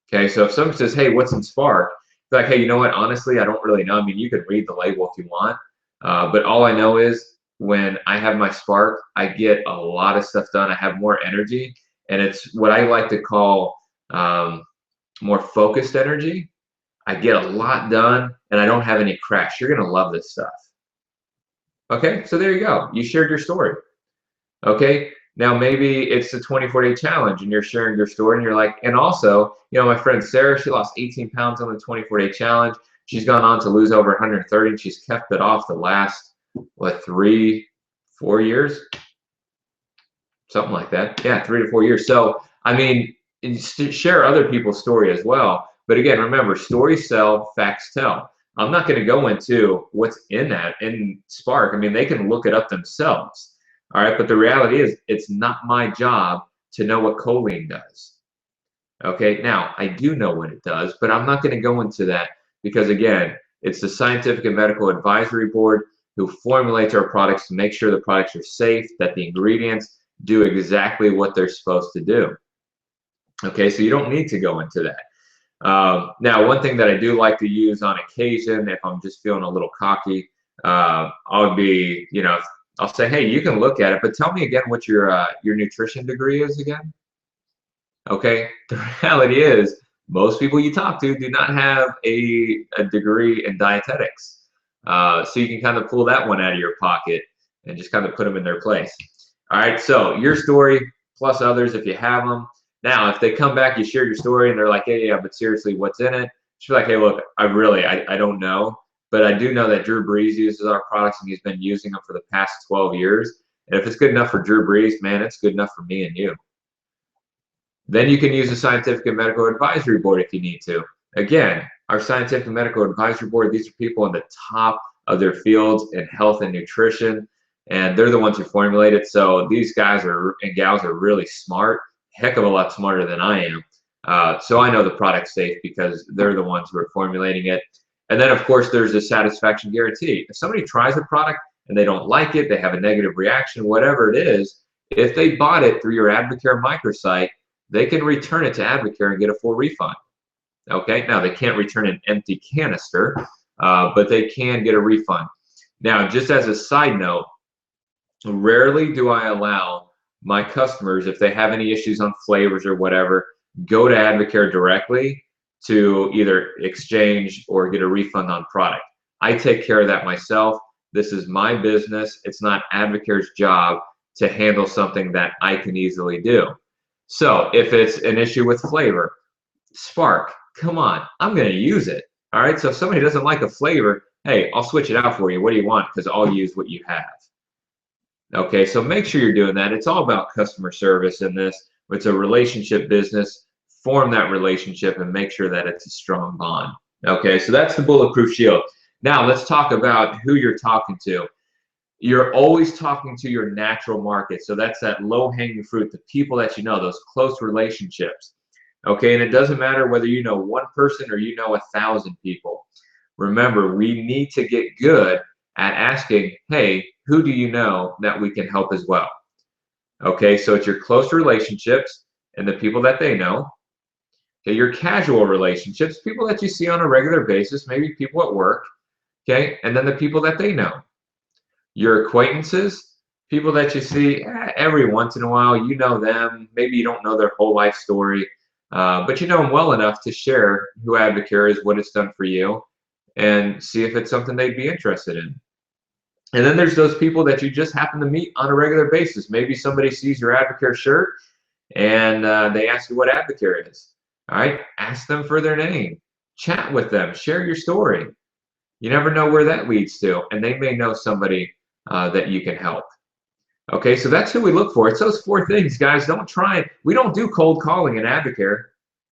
A: Okay, so if someone says, hey, what's in Spark? It's like, hey, you know what? Honestly, I don't really know. I mean, you could read the label if you want. But all I know is when I have my Spark, I get a lot of stuff done. I have more energy, and it's what I like to call more focused energy. I get a lot done, and I don't have any crash. You're gonna love this stuff. Okay, so there you go. You shared your story. Okay, now maybe it's the 24-day challenge, and you're sharing your story, and you're like, and also, my friend Sarah, she lost 18 pounds on the 24-day challenge. She's gone on to lose over 130, and she's kept it off the last, 3-4 years? Something like that. Yeah, 3 to 4 years. So, I mean, share other people's story as well. But again, remember, stories sell, facts tell. I'm not going to go into what's in Spark. I mean, they can look it up themselves. All right, but the reality is it's not my job to know what choline does. Okay, now I do know what it does, but I'm not going to go into that because again, it's the Scientific and Medical Advisory Board who formulates our products to make sure the products are safe, that the ingredients do exactly what they're supposed to do. Okay, so you don't need to go into that. Now, one thing that I do like to use on occasion, if I'm just feeling a little cocky, I'll be, I'll say, hey, you can look at it, but tell me again what your nutrition degree is again. Okay, the reality is most people you talk to do not have a degree in dietetics. So you can kind of pull that one out of your pocket and just kind of put them in their place. All right, so your story plus others if you have them. Now, if they come back, you share your story, and they're like, hey, yeah, but seriously, what's in it? She's like, hey, look, I don't know, but I do know that Drew Brees uses our products, and he's been using them for the past 12 years. And if it's good enough for Drew Brees, man, it's good enough for me and you. Then you can use the Scientific and Medical Advisory Board if you need to. Again, our Scientific and Medical Advisory Board, these are people in the top of their fields in health and nutrition, and they're the ones who formulate it. So these guys and gals are really smart, heck of a lot smarter than I am. So I know the product's safe because they're the ones who are formulating it. And then, of course, there's the satisfaction guarantee. If somebody tries a product and they don't like it, they have a negative reaction, whatever it is, if they bought it through your Advocare microsite, they can return it to Advocare and get a full refund. Okay, now they can't return an empty canister, but they can get a refund. Now, just as a side note, rarely do I allow my customers, if they have any issues on flavors or whatever, go to Advocare directly to either exchange or get a refund on product. I take care of that myself. This is my business. It's not Advocare's job to handle something that I can easily do. So if it's an issue with flavor, Spark, come on, I'm going to use it. All right, so if somebody doesn't like a flavor, hey, I'll switch it out for you. What do you want? Because I'll use what you have. Okay, so make sure you're doing that. It's all about customer service in this. It's a relationship business. Form that relationship and make sure that it's a strong bond. Okay, so that's the Bulletproof Shield. Now let's talk about who you're talking to. You're always talking to your natural market. So that's that low-hanging fruit, the people that you know, those close relationships. Okay, and it doesn't matter whether you know one person or you know 1,000 people. Remember, we need to get good at asking, hey, who do you know that we can help as well? Okay, so it's your close relationships and the people that they know. Okay, your casual relationships, people that you see on a regular basis, maybe people at work. Okay, and then the people that they know. Your acquaintances, people that you see every once in a while, you know them. Maybe you don't know their whole life story, but you know them well enough to share who Advocare is, what it's done for you, and see if it's something they'd be interested in. And then there's those people that you just happen to meet on a regular basis. Maybe somebody sees your Advocare shirt and they ask you what Advocare is. All right, ask them for their name, chat with them, share your story. You never know where that leads to, and they may know somebody that you can help. Okay, so that's who we look for. It's those 4 things, guys. Don't try it. We don't do cold calling in Advocare.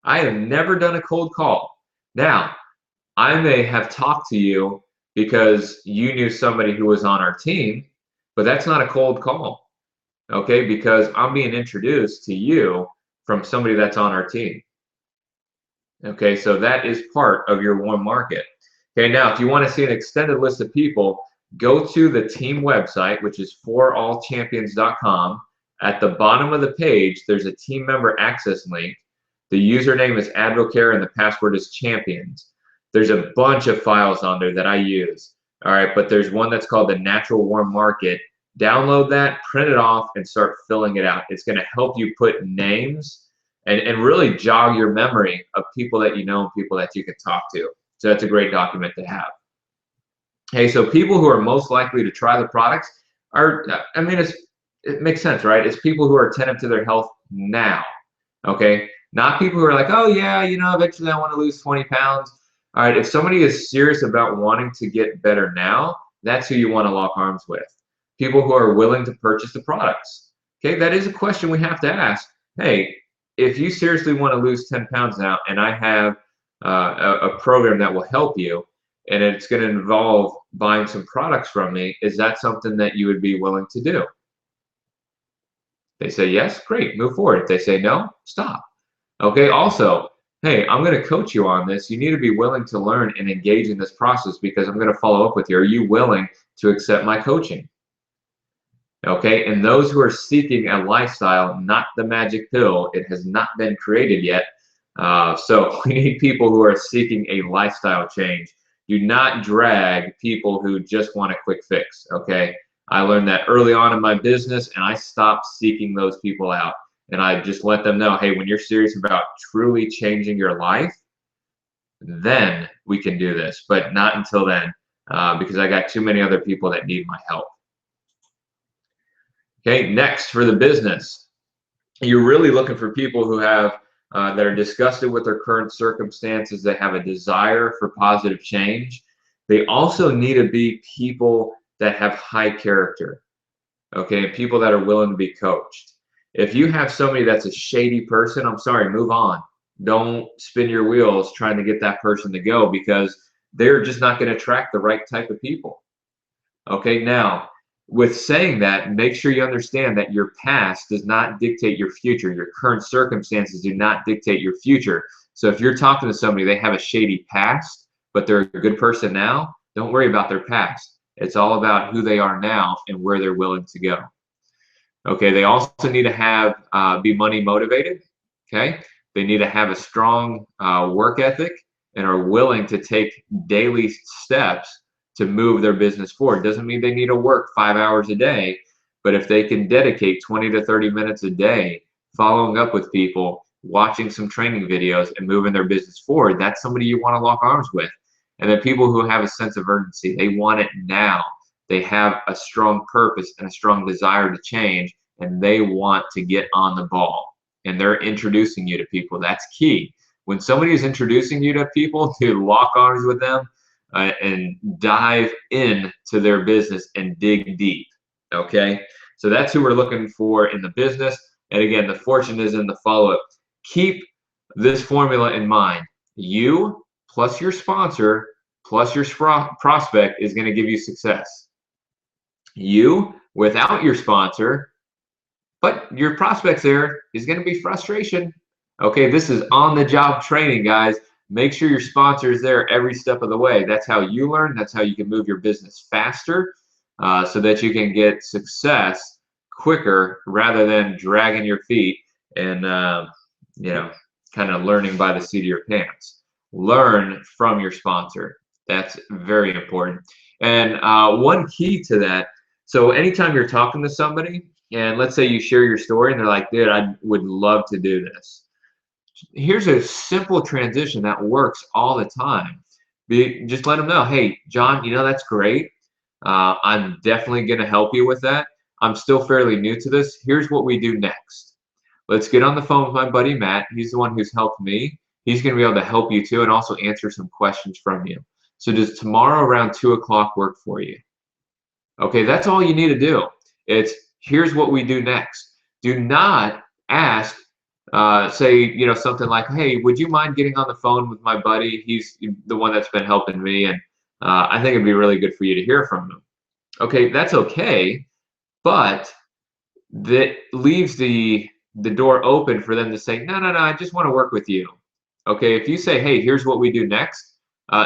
A: I have never done a cold call. Now, I may have talked to you because you knew somebody who was on our team, but that's not a cold call. Okay, because I'm being introduced to you from somebody that's on our team. Okay, so that is part of your warm market. Okay, now if you want to see an extended list of people, go to the team website, which is forallchampions.com. At the bottom of the page, there's a team member access link. The username is Advocare and the password is champions. There's a bunch of files on there that I use. All right, but there's one that's called the Natural Warm Market. Download that, print it off, and start filling it out. It's going to help you put names and really jog your memory of people that you know and people that you can talk to. So that's a great document to have. Hey, so people who are most likely to try the products are, I mean, it makes sense, right? It's people who are attentive to their health now, okay? Not people who are like, oh yeah, you know, eventually I want to lose 20 pounds. All right, if somebody is serious about wanting to get better now, that's who you want to lock arms with. People who are willing to purchase the products. Okay, that is a question we have to ask. Hey, if you seriously want to lose 10 pounds now and I have a program that will help you and it's going to involve buying some products from me, is that something that you would be willing to do? They say yes, great, move forward. If they say no, stop. Okay, also, hey, I'm going to coach you on this. You need to be willing to learn and engage in this process because I'm going to follow up with you. Are you willing to accept my coaching? Okay, and those who are seeking a lifestyle, not the magic pill, it has not been created yet. So we need people who are seeking a lifestyle change. Do not drag people who just want a quick fix, okay? I learned that early on in my business and I stopped seeking those people out. And I just let them know, hey, when you're serious about truly changing your life, then we can do this, but not until then, because I got too many other people that need my help. Okay, next for the business. You're really looking for people who have that are disgusted with their current circumstances. They have a desire for positive change. They also need to be people that have high character, okay, and people that are willing to be coached. If you have somebody that's a shady person, I'm sorry, move on. Don't spin your wheels trying to get that person to go because they're just not going to attract the right type of people. Okay, now, with saying that, make sure you understand that your past does not dictate your future. Your current circumstances do not dictate your future. So if you're talking to somebody, they have a shady past, but they're a good person now, don't worry about their past. It's all about who they are now and where they're willing to go. Okay, they also need to have be money motivated. Okay, they need to have a strong work ethic and are willing to take daily steps to move their business forward. Doesn't mean they need to work 5 hours a day, but if they can dedicate 20 to 30 minutes a day following up with people, watching some training videos, and moving their business forward, that's somebody you want to lock arms with. And then people who have a sense of urgency, they want it now. They have a strong purpose and a strong desire to change, and they want to get on the ball. And they're introducing you to people. That's key. When somebody is introducing you to people, to lock arms with them and dive into their business and dig deep. Okay, so that's who we're looking for in the business. And again, the fortune is in the follow-up. Keep this formula in mind. You plus your sponsor plus your prospect is going to give you success. You without your sponsor, but your prospects there, is going to be frustration. Okay, this is on-the-job training, guys. Make sure your sponsor is there every step of the way. That's how you learn. That's how you can move your business faster so that you can get success quicker rather than dragging your feet and, kind of learning by the seat of your pants. Learn from your sponsor. That's very important. And one key to that, so anytime you're talking to somebody, and let's say you share your story and they're like, dude, I would love to do this. Here's a simple transition that works all the time. Just let them know, hey, John, that's great. I'm definitely going to help you with that. I'm still fairly new to this. Here's what we do next. Let's get on the phone with my buddy Matt. He's the one who's helped me. He's going to be able to help you too and also answer some questions from you. So does tomorrow around 2 o'clock work for you? Okay, that's all you need to do. It's here's what we do next. Do not ask, say, something like, hey, would you mind getting on the phone with my buddy? He's the one that's been helping me, and I think it'd be really good for you to hear from him. Okay, that's okay, but that leaves the door open for them to say, no, I just want to work with you. Okay, if you say, hey, here's what we do next,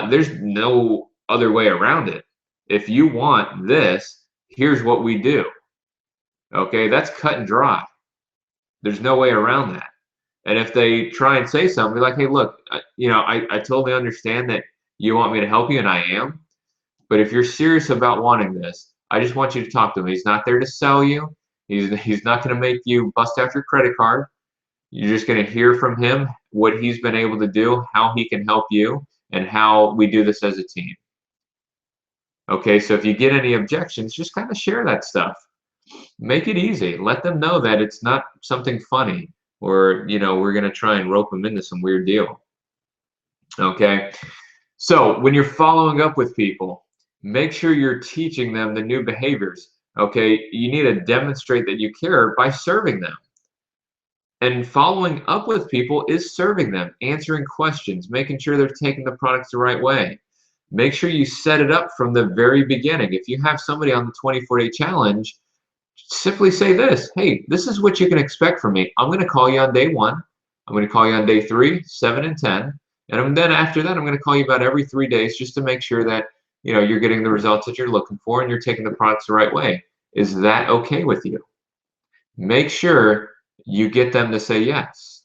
A: there's no other way around it. If you want this, here's what we do. Okay, that's cut and dry. There's no way around that. And if they try and say something like, hey, look, I totally understand that you want me to help you, and I am. But if you're serious about wanting this, I just want you to talk to him. He's not there to sell you. He's not going to make you bust out your credit card. You're just going to hear from him what he's been able to do, how he can help you, and how we do this as a team. Okay, so if you get any objections, just kind of share that stuff. Make it easy. Let them know that it's not something funny or, we're going to try and rope them into some weird deal. Okay, so when you're following up with people, make sure you're teaching them the new behaviors. Okay, you need to demonstrate that you care by serving them. And following up with people is serving them, answering questions, making sure they're taking the products the right way. Make sure you set it up from the very beginning. If you have somebody on the 24-day challenge, simply say this, hey, this is what you can expect from me. I'm going to call you on day 1. I'm going to call you on day 3, 7, and 10. And then after that, I'm going to call you about every 3 days just to make sure that you're getting the results that you're looking for and you're taking the products the right way. Is that okay with you? Make sure you get them to say yes.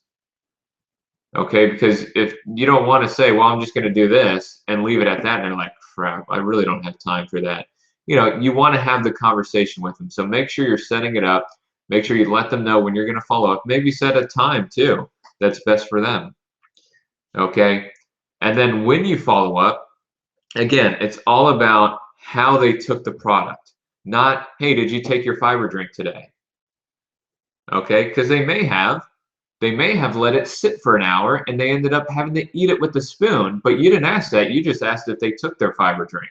A: Okay, because if you don't want to say, well, I'm just going to do this and leave it at that, and they're like, crap, I really don't have time for that. You want to have the conversation with them. So make sure you're setting it up. Make sure you let them know when you're going to follow up. Maybe set a time too that's best for them. Okay, and then when you follow up, again, it's all about how they took the product. Not, hey, did you take your fiber drink today? Okay, because they may have let it sit for an hour and they ended up having to eat it with a spoon, but you didn't ask that. You just asked if they took their fiber drink.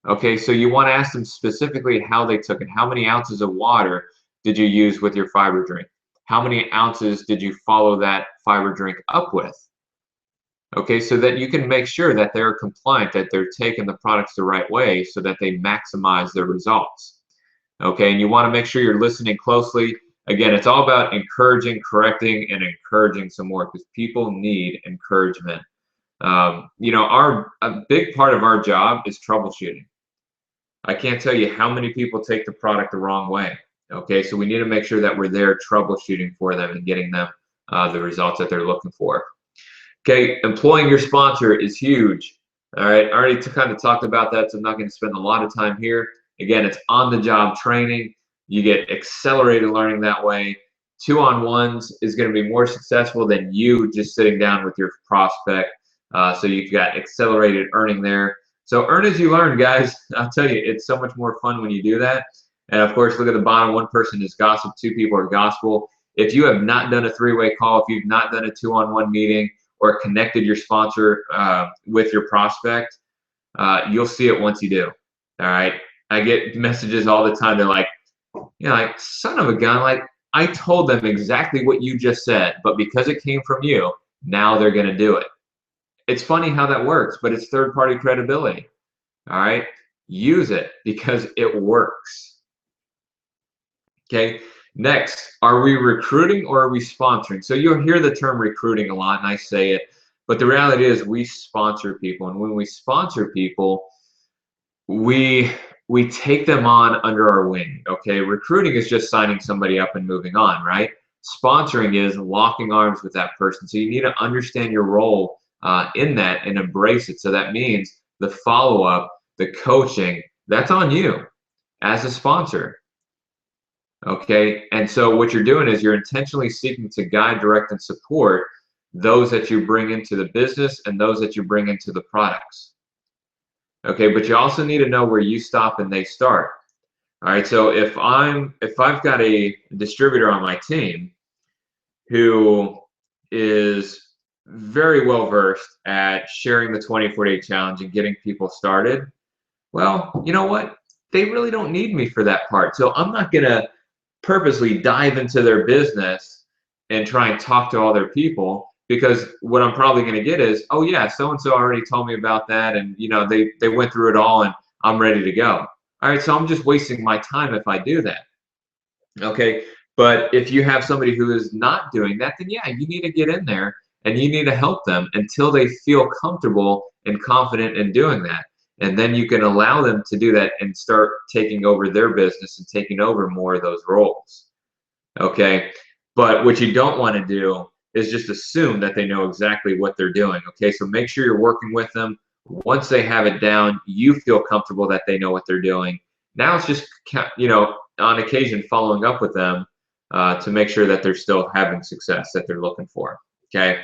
A: Okay, so you want to ask them specifically how they took it. How many ounces of water did you use with your fiber drink? How many ounces did you follow that fiber drink up with? Okay, so that you can make sure that they're compliant, that they're taking the products the right way so that they maximize their results. Okay, and you want to make sure you're listening closely. Again, it's all about encouraging, correcting, and encouraging some more because people need encouragement. A big part of our job is troubleshooting. I can't tell you how many people take the product the wrong way. Okay, so we need to make sure that we're there troubleshooting for them and getting them the results that they're looking for. Okay, employing your sponsor is huge. All right, I already kind of talked about that, so I'm not going to spend a lot of time here. Again, it's on-the-job training. You get accelerated learning that way. Two-on-ones is going to be more successful than you just sitting down with your prospect. So you've got accelerated earning there. So earn as you learn, guys. I'll tell you, it's so much more fun when you do that. And of course, look at the bottom. One person is gossip, two people are gospel. If you have not done a three-way call, if you've not done a two-on-one meeting, or connected your sponsor with your prospect, you'll see it once you do. All right. I get messages all the time. They're like, like, son of a gun, like, I told them exactly what you just said, but because it came from you, now they're going to do it. It's funny how that works, but it's third-party credibility. All right. Use it because it works. Okay. Next, are we recruiting or are we sponsoring? So you'll hear the term recruiting a lot, and I say it, but the reality is we sponsor people, and when we sponsor people, we take them on under our wing. Okay, recruiting is just signing somebody up and moving on, right? Sponsoring is locking arms with that person. So you need to understand your role in that and embrace it. So that means the follow-up, the coaching, that's on you as a sponsor. Okay, and so what you're doing is you're intentionally seeking to guide, direct, and support those that you bring into the business and those that you bring into the products. Okay, but you also need to know where you stop and they start. All right, so if I've got a distributor on my team who is very well versed at sharing the 24-day challenge and getting people started, well, you know what? They really don't need me for that part. So I'm not gonna purposely dive into their business and try and talk to all their people, because what I'm probably going to get is, oh yeah, so and so already told me about that, and they went through it all and I'm ready to go. All right, so I'm just wasting my time if I do that. Okay, but if you have somebody who is not doing that, then yeah, you need to get in there and you need to help them until they feel comfortable and confident in doing that. And then you can allow them to do that and start taking over their business and taking over more of those roles. Okay, but what you don't want to do is just assume that they know exactly what they're doing. Okay, so make sure you're working with them. Once they have it down, you feel comfortable that they know what they're doing. Now it's just, on occasion following up with them to make sure that they're still having success that they're looking for. Okay.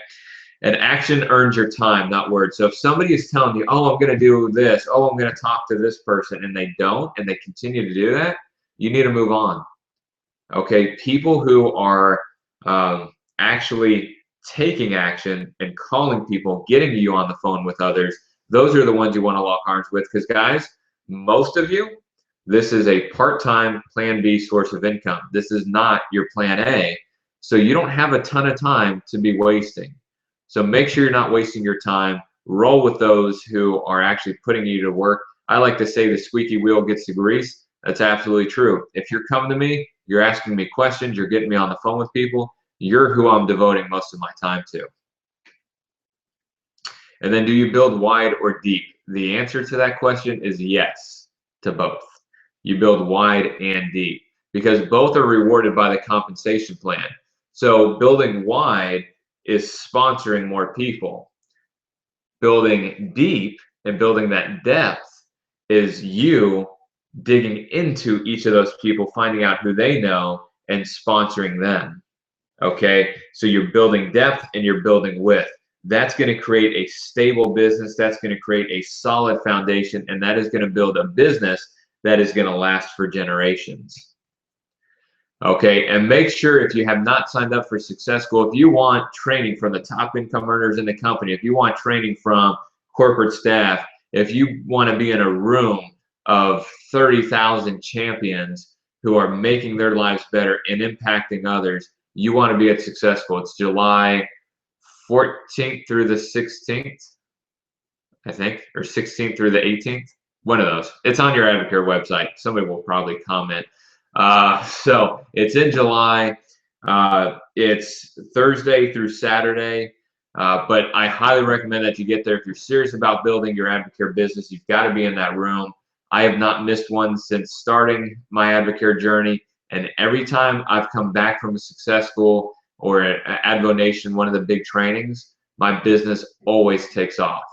A: And action earns your time, not words. So if somebody is telling you, oh, I'm going to do this, oh, I'm going to talk to this person, and they don't, and they continue to do that, you need to move on. Okay, people who are actually taking action and calling people, getting you on the phone with others, those are the ones you want to lock arms with, because guys, most of you, this is a part-time plan B source of income. This is not your plan A. So you don't have a ton of time to be wasting. So make sure you're not wasting your time. Roll with those who are actually putting you to work. I like to say the squeaky wheel gets the grease. That's absolutely true. If you're coming to me, you're asking me questions, you're getting me on the phone with people, you're who I'm devoting most of my time to. And then do you build wide or deep? The answer to that question is yes to both. You build wide and deep because both are rewarded by the compensation plan. So building wide is sponsoring more people. Building deep and building that depth is you digging into each of those people, finding out who they know and sponsoring them. Okay, so you're building depth and you're building width. That's going to create a stable business. That's going to create a solid foundation, and that is going to build a business that is going to last for generations. Okay, and make sure if you have not signed up for Success School, if you want training from the top income earners in the company, if you want training from corporate staff, if you want to be in a room of 30,000 champions who are making their lives better and impacting others, you want to be at Success School. It's July 14th through the 16th, I think, or 16th through the 18th. One of those. It's on your Advocare website. Somebody will probably comment. So it's in July. It's Thursday through Saturday. But I highly recommend that you get there. If you're serious about building your Advocare business, you've got to be in that room. I have not missed one since starting my Advocare journey. And every time I've come back from a Success School, or at Advo Nation, one of the big trainings, my business always takes off.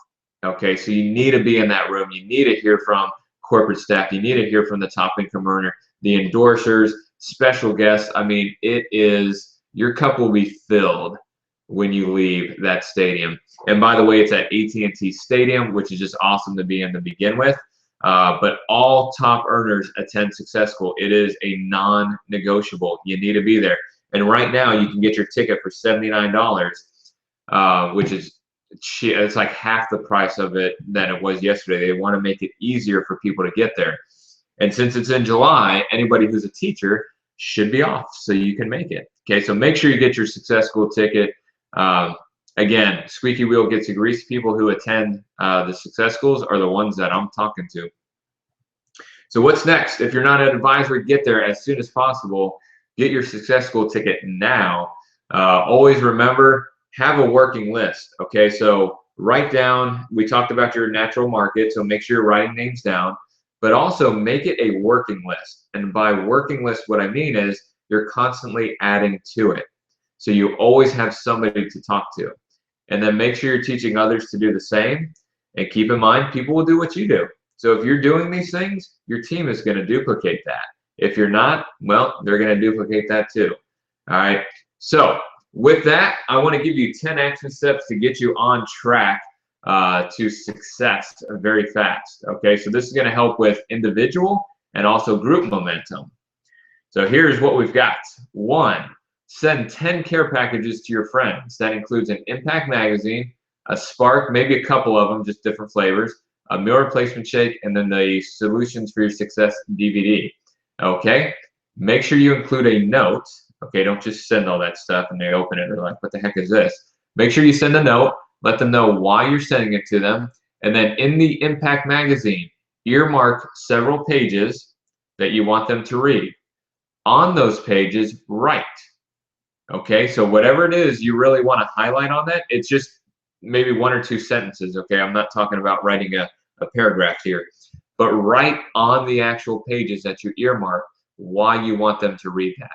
A: Okay, so you need to be in that room. You need to hear from corporate staff. You need to hear from the top income earner, the endorsers, special guests. I mean, your cup will be filled when you leave that stadium. And by the way, it's at AT&T Stadium, which is just awesome to be in to begin with. But all top earners attend Success School. It is a non-negotiable. You need to be there. And right now, you can get your ticket for $79, which is it's like half the price of it than it was yesterday. They want to make it easier for people to get there. And since it's in July, anybody who's a teacher should be off, so you can make it. Okay, so make sure you get your Success School ticket. Again, squeaky wheel gets the grease. People who attend the Success Schools are the ones that I'm talking to. So what's next? If you're not an advisor, get there as soon as possible. Get your Success School ticket now. Always remember, have a working list. Okay, so write down, we talked about your natural market, so make sure you're writing names down, but also make it a working list. And by working list, what I mean is you're constantly adding to it. So you always have somebody to talk to. And then make sure you're teaching others to do the same. And keep in mind, people will do what you do. So if you're doing these things, your team is going to duplicate that. If you're not, well, they're going to duplicate that too. All right. So with that, I want to give you 10 action steps to get you on track to success very fast. Okay. So this is going to help with individual and also group momentum. So here's what we've got. 1, send 10 care packages to your friends. That includes an Impact magazine, a Spark, maybe a couple of them, just different flavors, a meal replacement shake, and then the Solutions for Your Success DVD. Okay, make sure you include a note. Okay, don't just send all that stuff and they open it and they're like, what the heck is this? Make sure you send a note, let them know why you're sending it to them, and then in the Impact magazine, earmark several pages that you want them to read. On those pages, write. Okay, so whatever it is you really want to highlight on that, it's just maybe 1 or 2 sentences. Okay, I'm not talking about writing a paragraph here, but write on the actual pages that you earmark why you want them to read that.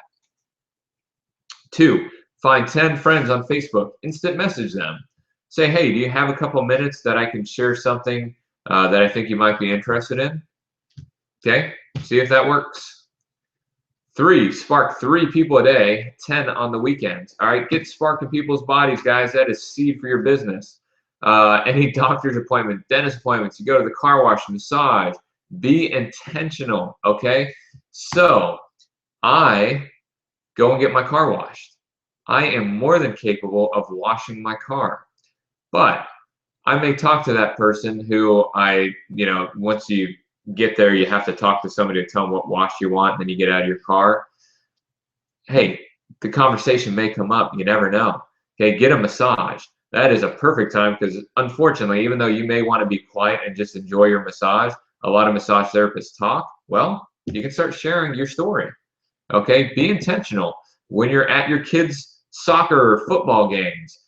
A: 2, find 10 friends on Facebook, instant message them. Say, hey, do you have a couple minutes that I can share something that I think you might be interested in? Okay, see if that works. 3, spark 3 people a day, 10 on the weekends. All right, get spark in people's bodies, guys. That is seed for your business. Any doctor's appointment, dentist appointments, you go to the car wash, massage. Be intentional, okay? So I go and get my car washed. I am more than capable of washing my car. But I may talk to that person who once you get there, you have to talk to somebody to tell them what wash you want, and then you get out of your car. Hey, the conversation may come up. You never know. Okay, get a massage. That is a perfect time because, unfortunately, even though you may want to be quiet and just enjoy your massage, a lot of massage therapists talk. Well, you can start sharing your story. Okay, be intentional. When you're at your kids' soccer or football games,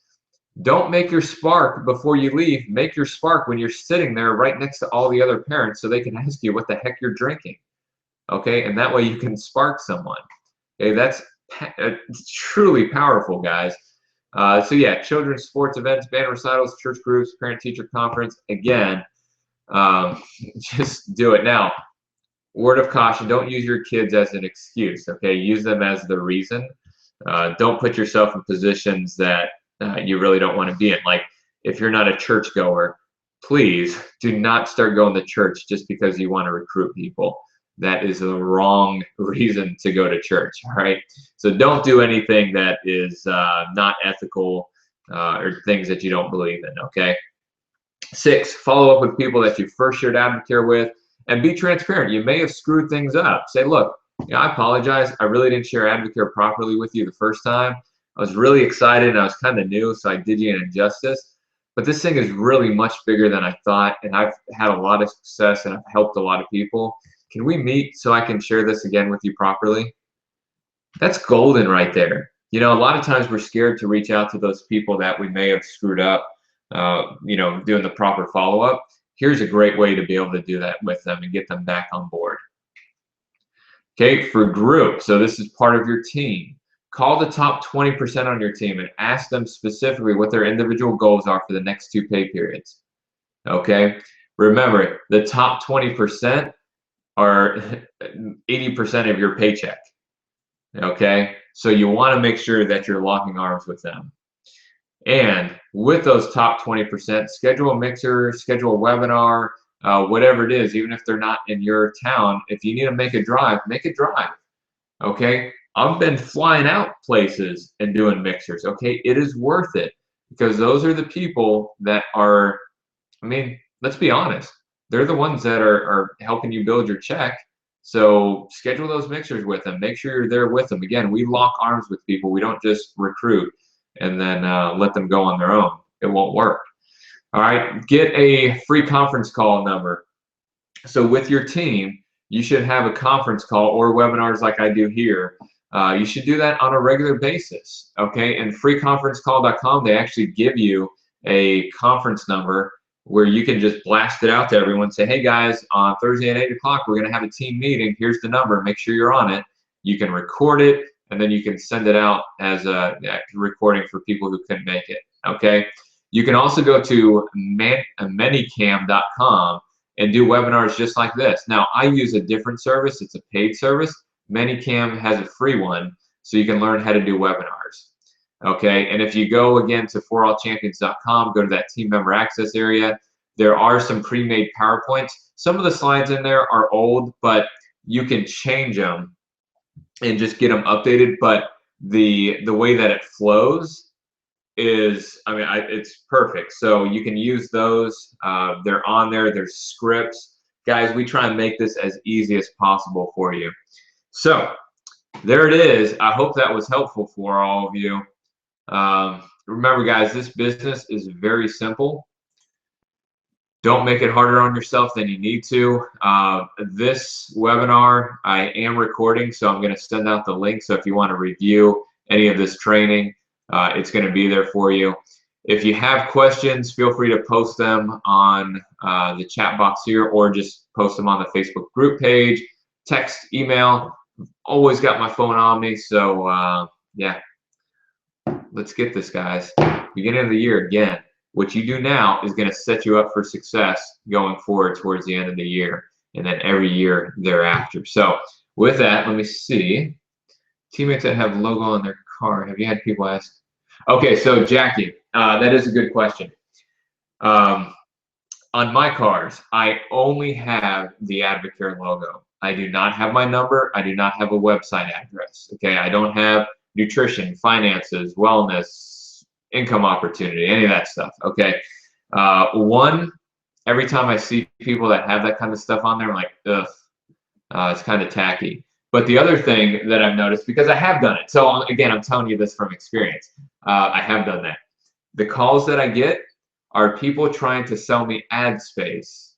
A: don't make your spark before you leave. Make your spark when you're sitting there right next to all the other parents so they can ask you what the heck you're drinking. Okay, and that way you can spark someone. Okay, that's truly powerful, guys. So yeah, children's sports events, band recitals, church groups, parent-teacher conference. Again, just do it. Now, word of caution, don't use your kids as an excuse, okay? Use them as the reason. Don't put yourself in positions that you really don't want to be in. Like, if you're not a churchgoer, please do not start going to church just because you want to recruit people. That is the wrong reason to go to church, all right? So don't do anything that is not ethical or things that you don't believe in, okay? 6, follow up with people that you first shared Advocare with and be transparent. You may have screwed things up. Say, look, I apologize. I really didn't share Advocare properly with you the first time. I was really excited and I was kind of new, so I did you an injustice. But this thing is really much bigger than I thought, and I've had a lot of success and I've helped a lot of people. Can we meet so I can share this again with you properly? That's golden right there. You know, a lot of times we're scared to reach out to those people that we may have screwed up, doing the proper follow-up. Here's a great way to be able to do that with them and get them back on board. Okay, for group, so this is part of your team. Call the top 20% on your team and ask them specifically what their individual goals are for the next 2 pay periods. Okay? Remember, the top 20% are 80% of your paycheck. Okay? So you want to make sure that you're locking arms with them. And with those top 20%, schedule a mixer, schedule a webinar, whatever it is, even if they're not in your town. If you need to make a drive, make a drive. Okay? I've been flying out places and doing mixers. Okay? It is worth it because those are the people that are, I mean, let's be honest. They're the ones that are helping you build your check. So schedule those mixers with them. Make sure you're there with them. Again, we lock arms with people. We don't just recruit and then let them go on their own. It won't work. All right, get a free conference call number. So with your team, you should have a conference call or webinars like I do here. You should do that on a regular basis, okay? And freeconferencecall.com, they actually give you a conference number where you can just blast it out to everyone. Say, hey guys, on Thursday at 8 o'clock, we're gonna have a team meeting. Here's the number, make sure you're on it. You can record it, and then you can send it out as a recording for people who couldn't make it, okay? You can also go to manycam.com and do webinars just like this. Now, I use a different service. It's a paid service. Manycam has a free one, so you can learn how to do webinars, okay? And if you go again to forallchampions.com, go to that team member access area, there are some pre-made PowerPoints. Some of the slides in there are old, but you can change them and just get them updated. But the way that it flows is, I mean, it's perfect. So you can use those. They're on there. There's scripts. Guys, we try and make this as easy as possible for you. So there it is. I hope that was helpful for all of you. Remember, guys, this business is very simple. Don't make it harder on yourself than you need to. This webinar I am recording, so I'm going to send out the link. So if you want to review any of this training, it's going to be there for you. If you have questions, feel free to post them on the chat box here, or just post them on the Facebook group page, text, email. Always got my phone on me, so yeah. Let's get this, guys. Beginning of the year again. What you do now is going to set you up for success going forward towards the end of the year, and then every year thereafter. So with that, let me see. Teammates that have logo on their car. Have you had people ask? Okay, so Jackie, that is a good question. On my cars, I only have the Advocare logo. I do not have my number. I do not have a website address. Okay, I don't have nutrition, finances, wellness, income opportunity, any of that stuff. Okay, every time I see people that have that kind of stuff on there, I'm like, ugh, it's kind of tacky. But the other thing that I've noticed, because I have done it, so again, I'm telling you this from experience, I have done that. The calls that I get are people trying to sell me ad space.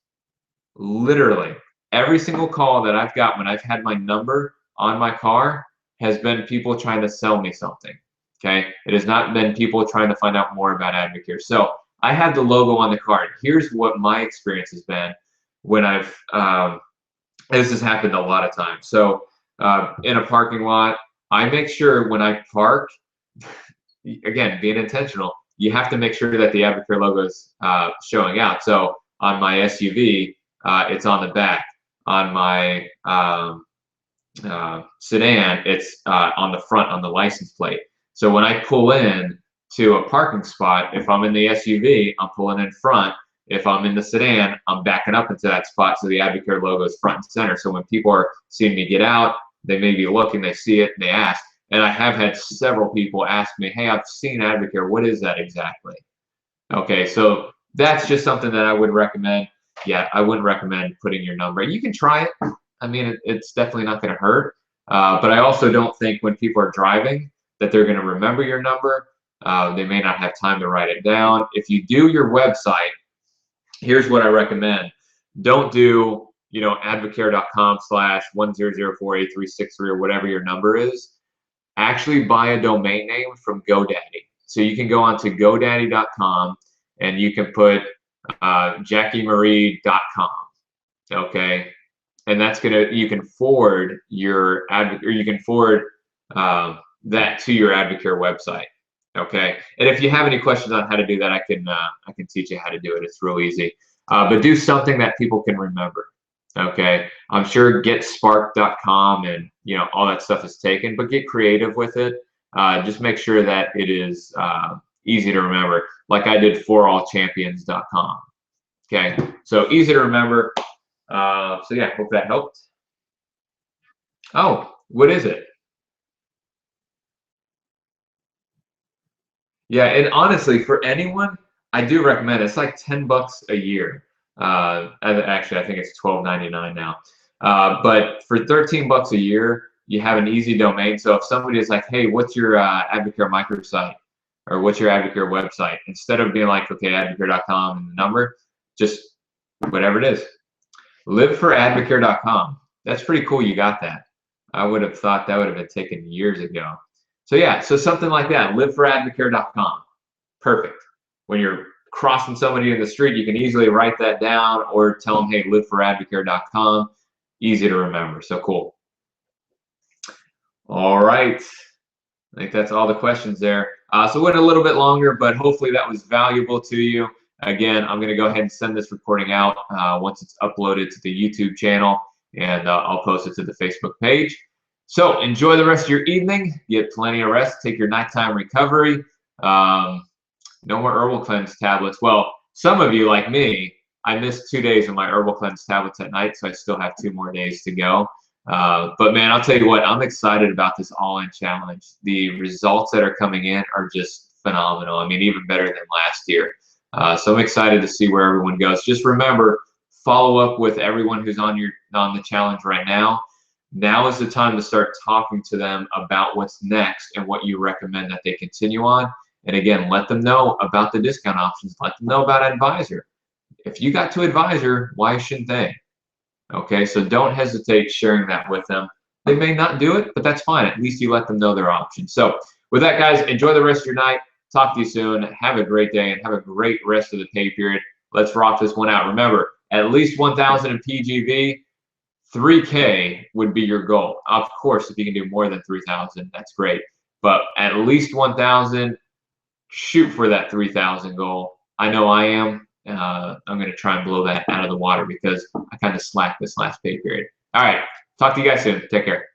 A: Literally, every single call that I've got when I've had my number on my car has been people trying to sell me something, okay? It has not been people trying to find out more about Advocare. So I have the logo on the card. Here's what my experience has been when I've, this has happened a lot of times. So in a parking lot, I make sure when I park, again, being intentional, you have to make sure that the Advocare logo is showing out. So on my SUV, it's on the back. On my sedan, it's on the front on the license plate. So when I pull in to a parking spot, if I'm in the SUV, I'm pulling in front. If I'm in the sedan, I'm backing up into that spot, so the Advocare logo is front and center. So when people are seeing me get out, they may be looking, they see it, and they ask. And I have had several people ask me, hey, I've seen Advocare, what is that exactly? Okay, so that's just something that I would recommend. Yeah, I wouldn't recommend putting your number. You can try it. I mean, it's definitely not going to hurt. But I also don't think when people are driving that they're going to remember your number. They may not have time to write it down. If you do your website, here's what I recommend. Don't do, advocare.com/100483363 or whatever your number is. Actually buy a domain name from GoDaddy. So you can go onto GoDaddy.com and you can put JackieMarie.com. Okay, and that's you can forward your you can forward that to your Advocare website. Okay, and if you have any questions on how to do that, I can teach you how to do it. It's real easy. But do something that people can remember. Okay, I'm sure getspark.com and all that stuff is taken, but get creative with it. Just make sure that it is easy to remember, like I did forallchampions.com. Okay, so easy to remember. So yeah, hope that helped. Oh, what is it? Yeah, and honestly, for anyone, I do recommend it. It's like $10 a year. Actually, I think it's $12.99 now. But for $13 a year, you have an easy domain. So if somebody is like, "Hey, what's your Advocare microsite?" or "What's your Advocare website?" Instead of being like, "Okay, Advocare.com and the number," just whatever it is. Liveforadvocare.com. That's pretty cool. You got that. I would have thought that would have been taken years ago. So yeah, so something like that. Liveforadvocare.com. Perfect. When you're crossing somebody in the street, you can easily write that down or tell them, "Hey, liveforadvocare.com." Easy to remember. So cool. All right. I think that's all the questions there. So it went a little bit longer, but hopefully that was valuable to you. Again, I'm going to go ahead and send this recording out once it's uploaded to the YouTube channel, and I'll post it to the Facebook page. So enjoy the rest of your evening. Get plenty of rest. Take your nighttime recovery. No more Herbal Cleanse tablets. Well, some of you, like me, I missed 2 days of my Herbal Cleanse tablets at night, so I still have 2 more days to go. But man, I'll tell you what, I'm excited about this all-in challenge. The results that are coming in are just phenomenal. I mean, even better than last year. So I'm excited to see where everyone goes. Just remember, follow up with everyone who's on the challenge right now. Now is the time to start talking to them about what's next and what you recommend that they continue on. And again, let them know about the discount options. Let them know about Advisor. If you got to Advisor, why shouldn't they? Okay, so don't hesitate sharing that with them. They may not do it, but that's fine. At least you let them know their options. So with that, guys, enjoy the rest of your night. Talk to you soon. Have a great day and have a great rest of the pay period. Let's rock this one out. Remember, at least 1,000 in PGV. 3K would be your goal. Of course, if you can do more than 3,000, that's great. But at least 1,000, shoot for that 3,000 goal. I know I am. I'm going to try and blow that out of the water because I kind of slacked this last pay period. All right. Talk to you guys soon. Take care.